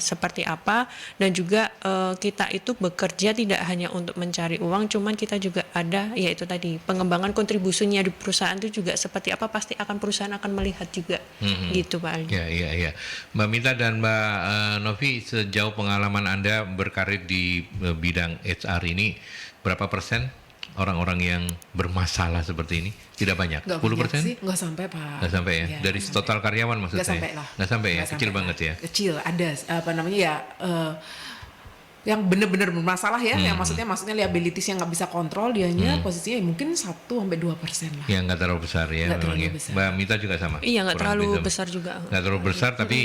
seperti apa, dan juga kita itu bekerja tidak hanya untuk mencari uang, cuman kita juga ada yaitu tadi pengembangan kontribusinya di perusahaan itu juga seperti apa, pasti akan perusahaan akan melihat juga gitu Pak Aldi. Ya. Mbak Mita dan Mbak Novi, sejauh pengalaman Anda berkarir di bidang HR ini, berapa persen orang-orang yang bermasalah seperti ini? Tidak banyak, 10%? Nggak sampai Pak. Nggak sampai ya? Dari total karyawan maksud Nggak saya? sampai lah. Nggak sampai ya? Nggak Kecil sampai banget lah. ya? Kecil, ada yang benar-benar bermasalah ya, yang maksudnya liabilities yang nggak bisa kontrol, dianya posisinya mungkin 1-2% lah. Yang nggak terlalu besar ya, Nggak memang terlalu ya. besar. Mbak Mita juga sama? Iya, nggak Kurang terlalu lebih sama. besar juga. Nggak terlalu besar, tapi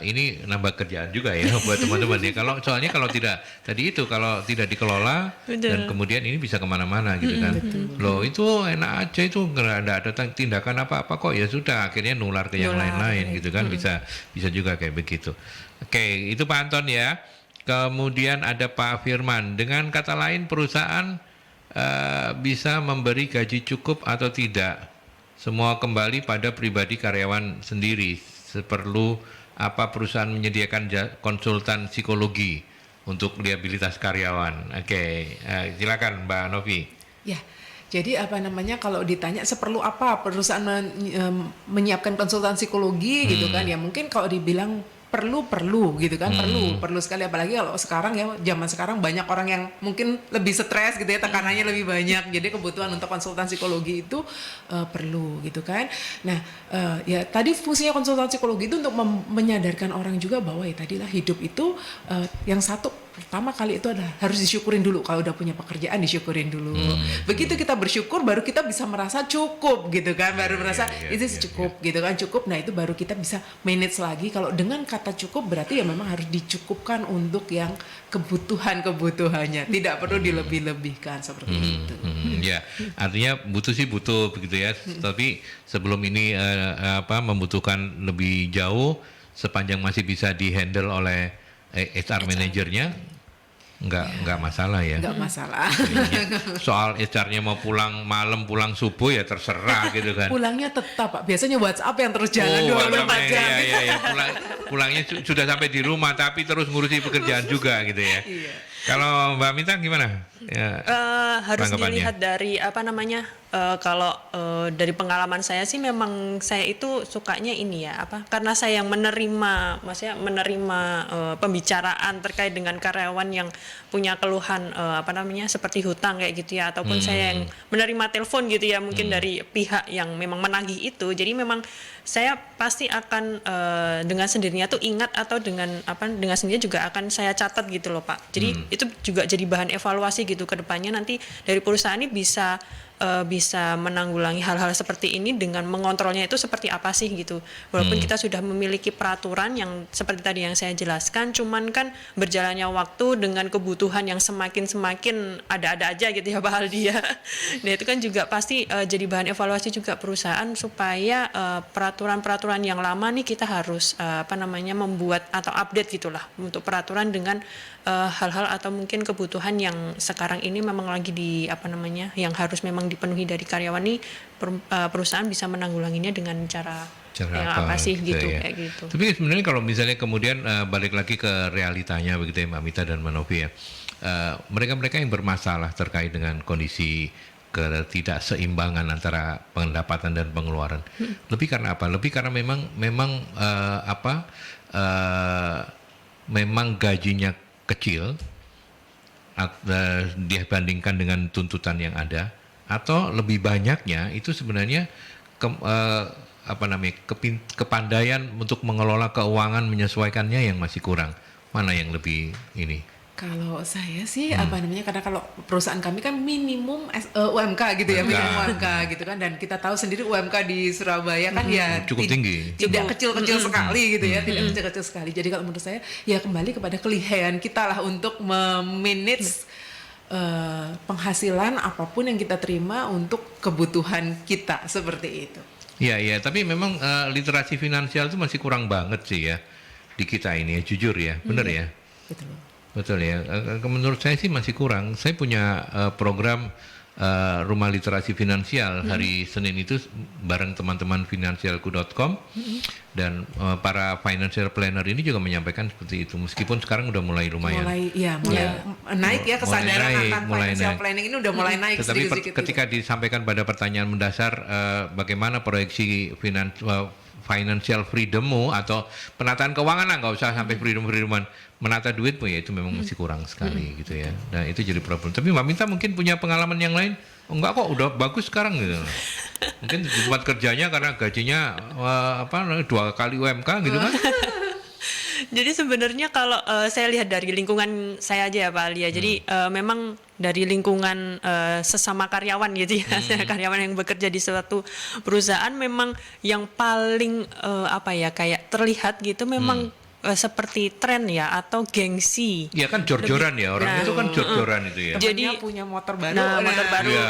ini nambah kerjaan juga ya buat teman-teman ya. Soalnya kalau tidak dikelola, Betul. dan kemudian ini bisa kemana-mana gitu kan. Loh itu enak aja, itu nggak ada tindakan apa-apa kok, ya sudah akhirnya nular ke yang lain-lain gitu kan. Bisa juga kayak begitu. Oke, itu Pak Anton ya. Kemudian ada Pak Firman. Dengan kata lain, perusahaan bisa memberi gaji cukup atau tidak, semua kembali pada pribadi karyawan sendiri. Seperlu apa perusahaan menyediakan konsultan psikologi untuk liabilitas karyawan. Oke, silakan Mbak Novi. Ya, jadi kalau ditanya seperlu apa perusahaan menyiapkan konsultan psikologi gitu kan, ya mungkin kalau dibilang perlu gitu kan, perlu sekali, apalagi kalau sekarang ya, zaman sekarang banyak orang yang mungkin lebih stres gitu ya, tekanannya lebih banyak, jadi kebutuhan untuk konsultan psikologi itu perlu gitu kan. Nah ya tadi fungsinya konsultan psikologi itu untuk menyadarkan orang juga bahwa ya tadilah hidup itu yang satu pertama kali itu adalah harus disyukurin dulu. Kalau udah punya pekerjaan disyukurin dulu. Begitu kita bersyukur baru kita bisa merasa cukup gitu kan, baru merasa itu cukup gitu kan, cukup. Nah itu baru kita bisa manage lagi. Kalau dengan kata cukup berarti ya memang harus dicukupkan untuk yang kebutuhannya, tidak perlu dilebih-lebihkan seperti itu. Ya, artinya butuh sih butuh begitu ya. Tapi sebelum ini membutuhkan lebih jauh, sepanjang masih bisa dihandle oleh HR manajernya, nggak masalah ya. Nggak masalah. Soal HR-nya mau pulang malam, pulang subuh ya terserah gitu kan. Pulangnya tetap Pak, biasanya WhatsApp yang terus jalan 24 jam. Iya. Pulangnya sudah sampai di rumah tapi terus ngurusi pekerjaan juga gitu ya. Iya. Kalau Mbak Mita gimana? Ya, harus dilihat dari kalau dari pengalaman saya sih memang saya itu sukanya ini ya karena saya yang menerima pembicaraan terkait dengan karyawan yang punya keluhan seperti hutang kayak gitu ya, ataupun saya yang menerima telepon gitu ya, mungkin dari pihak yang memang menagih itu. Jadi memang saya pasti akan dengan sendirinya tuh ingat, atau dengan sendirinya juga akan saya catat gitu loh Pak. Jadi itu juga jadi bahan evaluasi gitu ke depannya, nanti dari perusahaan ini bisa bisa menanggulangi hal-hal seperti ini dengan mengontrolnya itu seperti apa sih gitu. Walaupun kita sudah memiliki peraturan yang seperti tadi yang saya jelaskan, cuman kan berjalannya waktu dengan kebutuhan yang semakin ada-ada aja gitu ya Pak Aldi ya. Nah itu kan juga pasti jadi bahan evaluasi juga perusahaan supaya peraturan-peraturan yang lama nih kita harus membuat atau update gitulah untuk peraturan dengan hal-hal atau mungkin kebutuhan yang sekarang ini memang lagi yang harus memang dipenuhi dari karyawan nih, perusahaan bisa menanggulanginya dengan cara yang apa sih gitu ya. Kayak gitu. Tapi sebenarnya kalau misalnya kemudian balik lagi ke realitanya begitu ya Mbak Mita dan Mbak Novi ya, mereka yang bermasalah terkait dengan kondisi ketidakseimbangan antara pendapatan dan pengeluaran, lebih karena apa? Lebih karena memang gajinya kecil dibandingkan dengan tuntutan yang ada, atau lebih banyaknya itu sebenarnya kepandaian untuk mengelola keuangan menyesuaikannya yang masih kurang. Mana yang lebih ini? Kalau saya sih karena kalau perusahaan kami kan minimum UMK gitu ya, minimum UMK gitu kan, dan kita tahu sendiri UMK di Surabaya kan ya cukup tinggi, tidak kecil-kecil sekali gitu ya, tidak kecil-kecil sekali. Jadi kalau menurut saya ya kembali kepada kelihayan kita lah untuk memanage penghasilan apapun yang kita terima untuk kebutuhan kita seperti itu. Iya, tapi memang literasi finansial itu masih kurang banget sih ya di kita ini ya, jujur ya, benar ya. Betul ya. Menurut saya sih masih kurang. Saya punya program rumah literasi finansial hari Senin itu bareng teman-teman finansialku.com dan para financial planner ini juga menyampaikan seperti itu. Meskipun sekarang udah mulai lumayan. Mulai naik ya kesadaran akan financial planning ini udah mulai naik. Tetapi ketika disampaikan pada pertanyaan mendasar bagaimana proyeksi financial freedommu atau penataan keuangan lah, nggak usah sampai freedoman, menata duitmu ya itu memang masih kurang sekali gitu ya. Nah itu jadi problem. Tapi Mbak Minta mungkin punya pengalaman yang lain? Oh, enggak kok, udah bagus sekarang gitu. Mungkin di tempat kerjanya karena gajinya 2 kali UMK gitu kan? Jadi sebenarnya kalau saya lihat dari lingkungan saya aja ya Pak Alia, jadi memang dari lingkungan sesama karyawan gitu ya, karyawan yang bekerja di suatu perusahaan memang yang paling kayak terlihat gitu memang seperti tren ya atau gengsi. Iya kan jor-joran ya orang itu kan jor-joran itu ya. Jadi punya motor baru. Motor baru. Ya.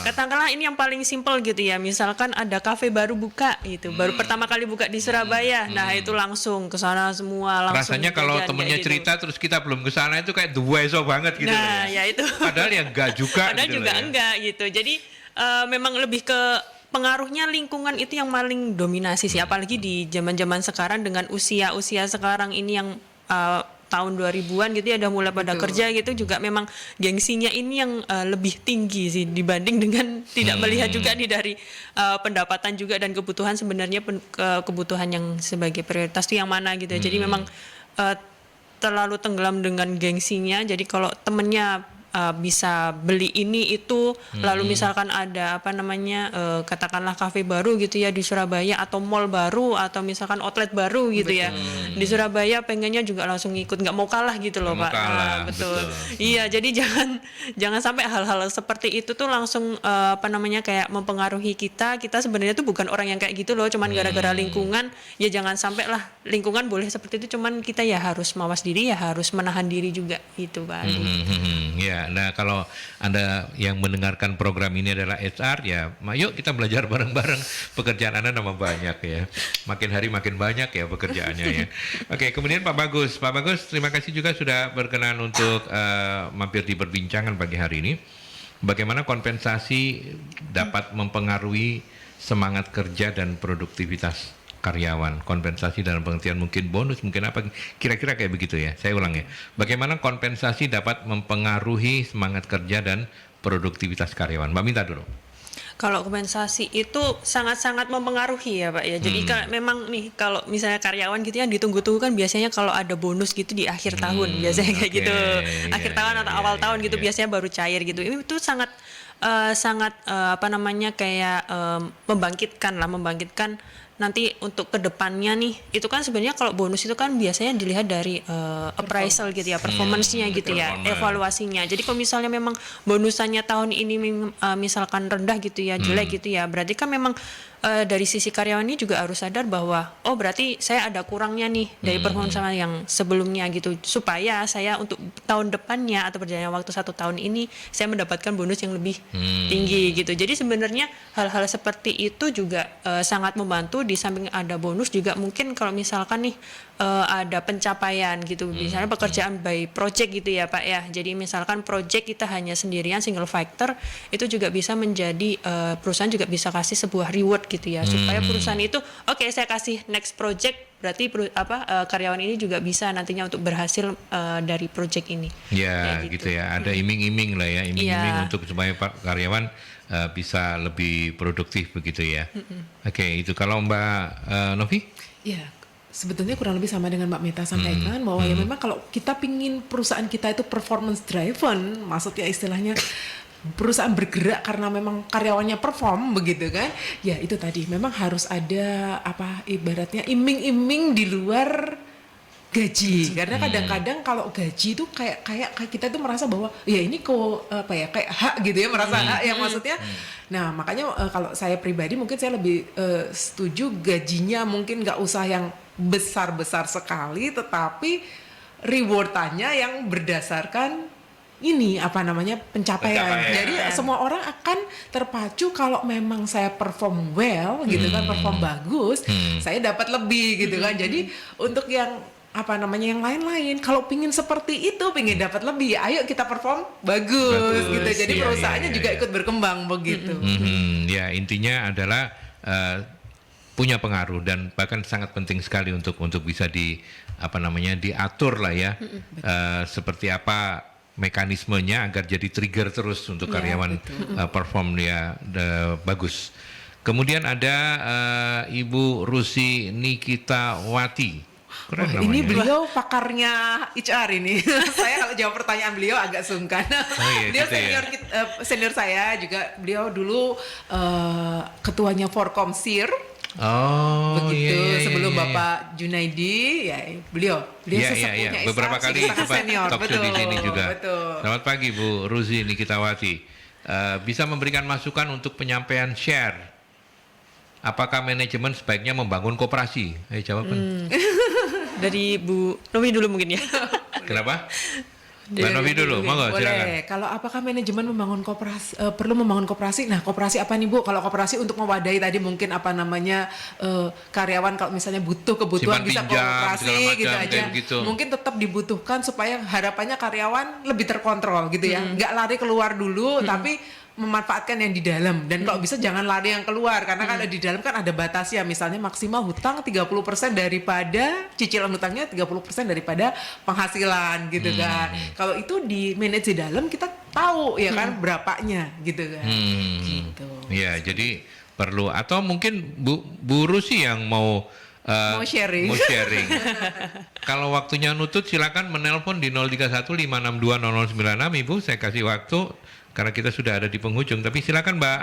Katakanlah ini yang paling simpel gitu ya. Misalkan ada kafe baru buka gitu, baru pertama kali buka di Surabaya. Nah itu langsung ke sana semua langsung. Rasanya kalau temennya cerita terus kita belum ke sana itu kayak duweso banget gitu. Nah ya itu. Padahal ya enggak juga. Padahal gitu juga ya. enggak gitu. Jadi memang lebih ke pengaruhnya lingkungan itu yang paling dominasi sih, apalagi di zaman-zaman sekarang dengan usia sekarang ini yang tahun 2000-an gitu ya udah mulai pada kerja gitu, juga memang gengsinya ini yang lebih tinggi sih dibanding dengan tidak melihat juga nih dari pendapatan juga dan kebutuhan sebenarnya kebutuhan yang sebagai prioritas itu yang mana gitu. Jadi memang terlalu tenggelam dengan gengsinya. Jadi kalau temennya bisa beli ini itu, lalu misalkan ada katakanlah kafe baru gitu ya di Surabaya atau mall baru atau misalkan outlet baru gitu ya di Surabaya, pengennya juga langsung ikut, nggak mau kalah gitu loh Pak. Betul. Iya, jadi jangan sampai hal-hal seperti itu tuh langsung kayak mempengaruhi kita sebenarnya tuh bukan orang yang kayak gitu loh, cuman gara-gara lingkungan. Ya jangan sampai lah lingkungan boleh seperti itu, cuman kita ya harus mawas diri, ya harus menahan diri juga gitu Pak. Ya, nah kalau Anda yang mendengarkan program ini adalah HR ya, yuk kita belajar bareng-bareng. Pekerjaan Anda nambah banyak ya. Makin hari makin banyak ya pekerjaannya ya. Oke, kemudian Pak Bagus, terima kasih juga sudah berkenan untuk mampir di perbincangan pagi hari ini. Bagaimana kompensasi dapat mempengaruhi semangat kerja dan produktivitas karyawan? Kompensasi dalam pengertian mungkin bonus, mungkin apa, kira-kira kayak begitu ya. Saya ulang ya. Bagaimana kompensasi dapat mempengaruhi semangat kerja dan produktivitas karyawan? Mbak Minta dulu. Kalau kompensasi itu sangat-sangat mempengaruhi ya Pak ya. Jadi memang nih kalau misalnya karyawan gitu yang ditunggu-tunggu kan biasanya kalau ada bonus gitu di akhir tahun, biasanya kayak gitu. Akhir tahun atau awal tahun gitu biasanya baru cair gitu. Itu sangat membangkitkan nanti untuk kedepannya nih, itu kan sebenarnya kalau bonus itu kan biasanya dilihat dari appraisal gitu ya, performance-nya gitu ya, evaluasinya. Jadi kalau misalnya memang bonusannya tahun ini misalkan rendah gitu ya, jelek gitu ya, berarti kan memang dari sisi karyawan ini juga harus sadar bahwa oh berarti saya ada kurangnya nih dari performance sama yang sebelumnya gitu, supaya saya untuk tahun depannya atau berjalannya waktu 1 tahun ini saya mendapatkan bonus yang lebih tinggi gitu. Jadi sebenarnya hal-hal seperti itu juga sangat membantu. Di samping ada bonus juga mungkin kalau misalkan nih ada pencapaian gitu, misalnya pekerjaan by project gitu ya Pak ya. Jadi misalkan project kita hanya sendirian single factor, itu juga bisa menjadi perusahaan juga bisa kasih sebuah reward gitu ya, supaya perusahaan itu oke, saya kasih next project, berarti karyawan ini juga bisa nantinya untuk berhasil dari project ini. Ya gitu ya, ada iming-iming lah ya, iming-iming untuk supaya karyawan bisa lebih produktif begitu ya. Oke, itu kalau Mbak Novi? Ya, sebetulnya kurang lebih sama dengan Mbak Meta sampaikan bahwa ya memang kalau kita pingin perusahaan kita itu performance driven, maksudnya istilahnya perusahaan bergerak karena memang karyawannya perform begitu kan, ya itu tadi memang harus ada ibaratnya iming-iming di luar gaji. Karena kadang-kadang kalau gaji itu kayak kita tuh merasa bahwa ya ini kayak hak gitu ya, merasa hak yang maksudnya. Nah makanya kalau saya pribadi mungkin saya lebih setuju gajinya mungkin nggak usah yang besar-besar sekali, tetapi rewardannya yang berdasarkan pencapaian. Jadi semua orang akan terpacu kalau memang saya perform well gitu kan, perform bagus, saya dapat lebih gitu kan. Jadi untuk yang yang lain-lain kalau pingin seperti itu, pingin dapat lebih, ayo kita perform bagus gitu. Jadi perusahaannya juga ikut berkembang begitu. Ya intinya adalah punya pengaruh dan bahkan sangat penting sekali untuk bisa diatur lah ya, seperti apa mekanismenya agar jadi trigger terus untuk karyawan perform bagus. Kemudian ada Ibu Rusi Nikitawati. Keren ini beliau pakarnya HR ini. Saya kalau jawab pertanyaan beliau agak sungkan. Beliau gitu senior saya juga. Beliau dulu ketuanya Forkomsir. Begitu sebelum Bapak Junaidi, ya beliau sesepuhnya beberapa kali senior, talk show di sini juga. Selamat pagi Bu Ruzi Nikitawati. Bisa memberikan masukan untuk penyampaian share. Apakah manajemen sebaiknya membangun koperasi? Ayo jawaban. Dari Bu Novi dulu mungkin ya. Kenapa? Mbak Novi dulu, monggo silakan. Kalau apakah manajemen perlu membangun koperasi? Nah, koperasi apa nih Bu? Kalau koperasi untuk mewadahi tadi mungkin karyawan kalau misalnya butuh kebutuhan bisa koperasi gitu aja. Gitu. Mungkin tetap dibutuhkan supaya harapannya karyawan lebih terkontrol gitu ya. Nggak lari keluar dulu, tapi memanfaatkan yang di dalam, dan kalau bisa jangan lari yang keluar, karena kalau di dalam kan ada batasnya, misalnya maksimal hutang 30% daripada cicilan hutangnya, 30% daripada penghasilan gitu kan. Kalau itu di manage di dalam kita tahu ya kan berapanya gitu kan. Gitu. Ya, jadi perlu, atau mungkin Bu Rusi yang mau sharing. Kalau waktunya nutut silakan menelpon di 0315620096 Ibu, saya kasih waktu karena kita sudah ada di penghujung, tapi silakan Mbak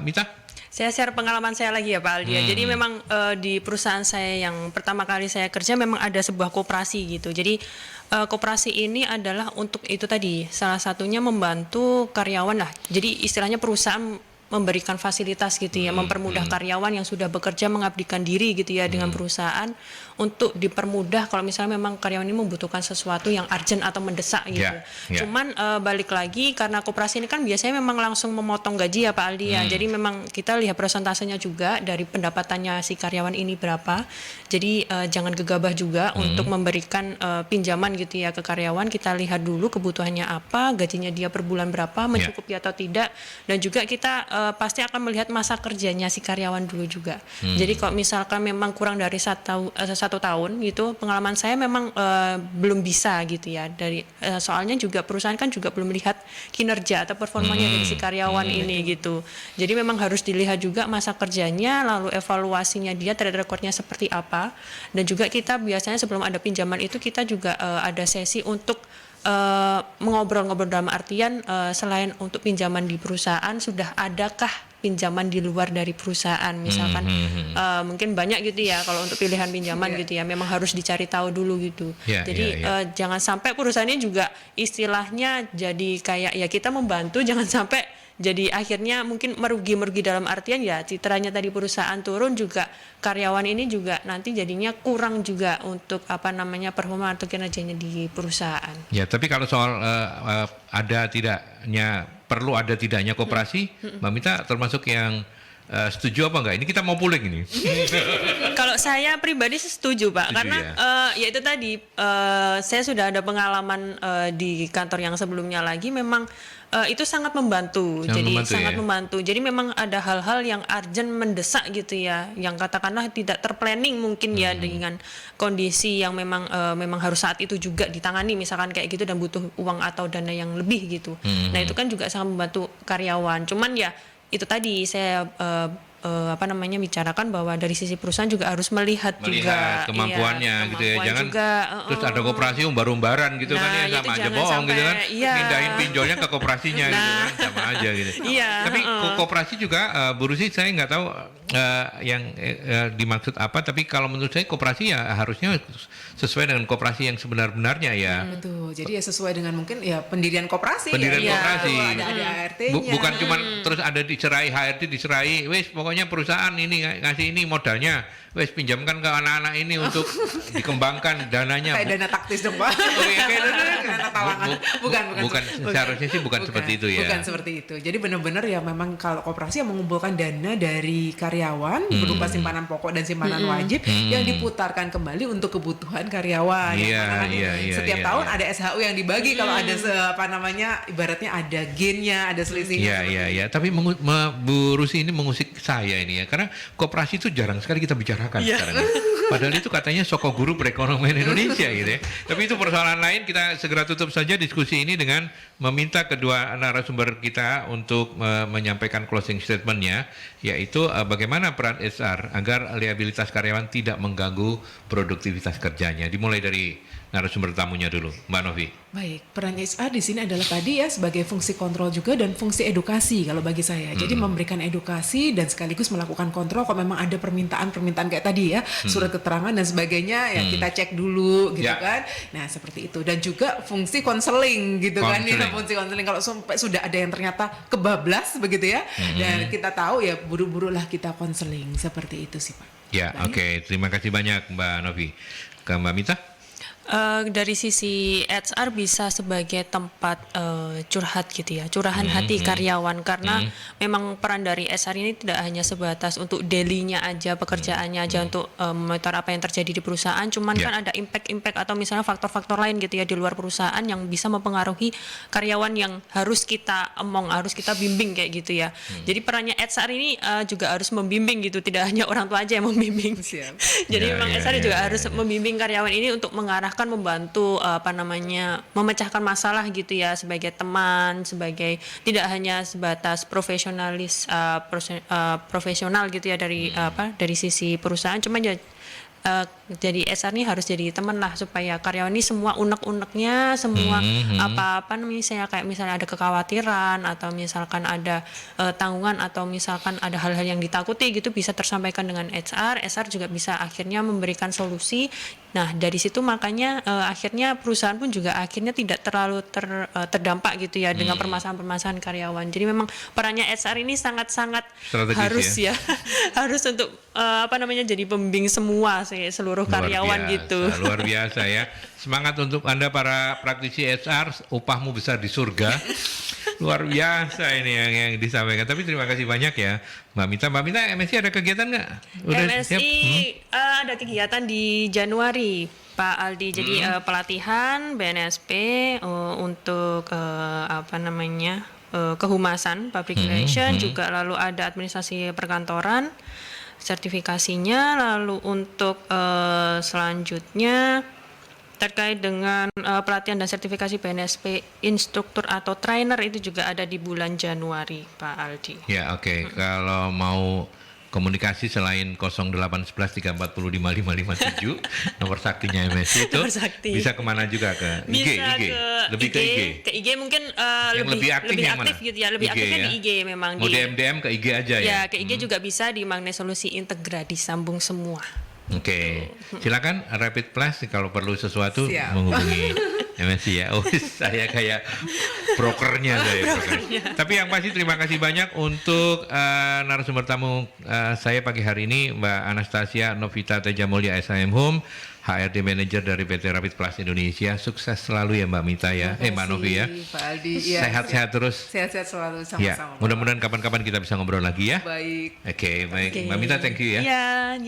Mita. Saya share pengalaman saya lagi ya Pak Aldi. Jadi memang di perusahaan saya yang pertama kali saya kerja memang ada sebuah koperasi gitu. Jadi koperasi ini adalah untuk itu tadi, salah satunya membantu karyawan lah. Jadi istilahnya perusahaan memberikan fasilitas gitu ya, mempermudah karyawan yang sudah bekerja mengabdikan diri gitu ya dengan perusahaan, untuk dipermudah kalau misalnya memang karyawan ini membutuhkan sesuatu yang urgent atau mendesak gitu. Cuman balik lagi, karena koperasi ini kan biasanya memang langsung memotong gaji ya Pak Aldi ya. Jadi memang kita lihat persentasenya juga dari pendapatannya si karyawan ini berapa. Jadi jangan gegabah juga untuk memberikan pinjaman gitu ya ke karyawan. Kita lihat dulu kebutuhannya apa, gajinya dia per bulan berapa, mencukupi atau tidak, dan juga kita pasti akan melihat masa kerjanya si karyawan dulu juga. Jadi kalau misalkan memang kurang dari satu tahun gitu, pengalaman saya memang belum bisa gitu ya, dari soalnya juga perusahaan kan juga belum melihat kinerja atau performanya dari si karyawan ini gitu. Jadi memang harus dilihat juga masa kerjanya, lalu evaluasinya dia, track recordnya seperti apa, dan juga kita biasanya sebelum ada pinjaman itu kita juga ada sesi untuk mengobrol-ngobrol dalam artian selain untuk pinjaman di perusahaan, sudah adakah pinjaman di luar dari perusahaan. Misalkan mungkin banyak gitu ya kalau untuk pilihan pinjaman gitu ya, memang harus dicari tahu dulu gitu. Jadi jangan sampai perusahaannya juga istilahnya jadi kayak ya kita membantu, jangan sampai jadi akhirnya mungkin merugi dalam artian ya citranya tadi perusahaan turun, juga karyawan ini juga nanti jadinya kurang juga untuk performa atau kinerjanya di perusahaan. Ya, tapi kalau soal perlu ada tidaknya koperasi, Mbak Mita termasuk yang setuju apa enggak? Ini kita mau puling ini. Kalau saya pribadi setuju, Pak, karena ya itu tadi saya sudah ada pengalaman di kantor yang sebelumnya lagi, memang itu sangat membantu. Sangat membantu. Jadi memang ada hal-hal yang urgent mendesak gitu ya, yang katakanlah tidak terplanning mungkin ya dengan kondisi yang memang harus saat itu juga ditangani misalkan kayak gitu dan butuh uang atau dana yang lebih gitu. Nah, itu kan juga sangat membantu karyawan. Cuman ya itu tadi saya bicarakan bahwa dari sisi perusahaan juga harus melihat juga kemampuannya gitu ya, jangan juga, terus ada koperasi umbar-umbaran gitu kan ya, sama aja bohong gitu kan, pindahin pinjolnya ke koperasinya gitu kan, sama aja gitu. Tapi koperasi juga Bu Rusi, saya nggak tahu yang dimaksud apa, tapi kalau menurut saya koperasi ya harusnya sesuai dengan koperasi yang sebenar-benarnya ya. Betul, jadi ya sesuai dengan mungkin ya pendirian koperasi. Koperasi. Ada ART-nya. Bukan cuma terus ada dicerai HRD dicerai, wes pokoknya perusahaan ini ngasih ini modalnya, wes pinjamkan ke anak-anak ini untuk dikembangkan dananya. Kayak dana taktis dong, Pak. Dana talangan. Bukan. Seharusnya sih bukan seperti itu ya. Bukan seperti itu. Jadi benar-benar ya memang kalau koperasi yang mengumpulkan dana dari karyawan berupa simpanan pokok dan simpanan wajib yang diputarkan kembali untuk kebutuhan karyawan. Setiap tahun ada SHU yang dibagi kalau ada ibaratnya ada gainnya, ada selisihnya. Iya. Tapi Bu Rusi ini mengusik saya ini ya, karena koperasi itu jarang sekali kita bicarakan sekarang. Padahal itu katanya soko guru perekonomian Indonesia gitu ya. Tapi itu persoalan lain, kita segera tutup saja diskusi ini dengan meminta kedua narasumber kita untuk menyampaikan closing statement-nya, yaitu bagaimana peran HR agar liabilitas karyawan tidak mengganggu produktivitas kerjanya. Dimulai dari narasumber tamunya dulu, Mbak Novi. Baik, peran HR di sini adalah tadi ya sebagai fungsi kontrol juga dan fungsi edukasi kalau bagi saya. Jadi memberikan edukasi dan sekaligus melakukan kontrol kalau memang ada permintaan kayak tadi ya, surat keterangan dan sebagainya ya kita cek dulu gitu kan. Nah, seperti itu. Dan juga fungsi konseling gitu kan ya, fungsi konseling kalau sampai sudah ada yang ternyata kebablas begitu ya. Dan kita tahu ya buru-burulah kita konseling, seperti itu sih, Pak. Ya, oke. Terima kasih banyak Mbak Novi. Ke Mbak Mita? Dari sisi HR bisa sebagai tempat curhat gitu ya, curahan hati karyawan, karena memang peran dari HR ini tidak hanya sebatas untuk daily-nya aja, pekerjaannya aja untuk memonitor apa yang terjadi di perusahaan, cuman kan ada impact atau misalnya faktor-faktor lain gitu ya di luar perusahaan yang bisa mempengaruhi karyawan yang harus kita harus kita bimbing kayak gitu ya. Jadi perannya HR ini juga harus membimbing gitu, tidak hanya orang tua aja yang membimbing. Jadi memang HR juga harus membimbing karyawan ini untuk membantu memecahkan masalah gitu ya, sebagai teman, sebagai tidak hanya sebatas profesional gitu ya dari sisi perusahaan, cuma jadi HR ini harus jadi teman lah, supaya karyawan ini semua unek-uneknya, semua misalnya ada kekhawatiran atau misalkan ada tanggungan atau misalkan ada hal-hal yang ditakuti gitu bisa tersampaikan dengan HR juga bisa akhirnya memberikan solusi. Nah, dari situ makanya akhirnya perusahaan pun juga akhirnya tidak terlalu terdampak gitu ya dengan permasalahan-permasalahan karyawan. Jadi memang perannya HR ini sangat-sangat harus ya harus untuk jadi pembimbing semua seluruh karyawan gitu. Luar biasa ya. Semangat untuk Anda para praktisi HR, upahmu besar di surga. Luar biasa ini yang disampaikan. Tapi terima kasih banyak ya Mbak Mita. Mbak Mita, MSI ada kegiatan nggak? MSI ada kegiatan di Januari, Pak Aldi. Jadi pelatihan BNSP untuk kehumasan, public relation, juga lalu ada administrasi perkantoran, sertifikasinya, lalu untuk selanjutnya terkait dengan pelatihan dan sertifikasi BNSP instruktur atau trainer itu juga ada di bulan Januari, Pak Aldi. Ya, oke. Kalau mau komunikasi selain 0811 340 5557 nomor saktinya MSC itu Nomor sakti. bisa kemana juga ke IG, Bisa IG. Lebih ke IG. Ke IG mungkin Yang lebih aktif yang mana? gitu ya, lebih IG aktifnya ya? di IG memang. Mau DM ke IG aja ya. Ya, ke IG juga bisa di Magnet Solusi Integra, disambung semua. Oke, silakan Rapid Plus kalau perlu sesuatu Siap. menghubungi MSC ya. Oh, saya kayak brokernya saya. Tapi yang pasti terima kasih banyak untuk narasumber tamu saya pagi hari ini, Mbak Anastasia Novita Tejamulya SHM Home, HRD Manager dari PT Rapid Plus Indonesia. Sukses selalu ya Mbak Mita ya, Mbak Novi ya. Pak Aldi. Ya, Sehat-sehat terus. Sehat-sehat selalu Ya, sama-sama. mudah-mudahan kapan-kapan kita bisa ngobrol lagi ya. Baik. Oke, baik. Oke. Mbak Mita, thank you ya. Iya,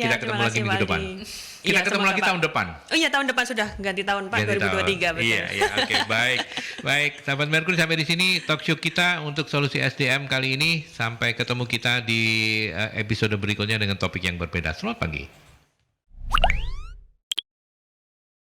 Kita ketemu terima lagi kasih, minggu Pak depan. Aldi. Kita Iya, ketemu semoga, lagi Pak. tahun depan. Oh iya, tahun depan sudah ganti tahun Pak, Ganti 2023 tahun. betul. Iya, oke, baik. Baik, sahabat Merkur, sampai di sini talk show kita untuk solusi SDM kali ini. Sampai ketemu kita di episode berikutnya dengan topik yang berbeda. Selamat pagi.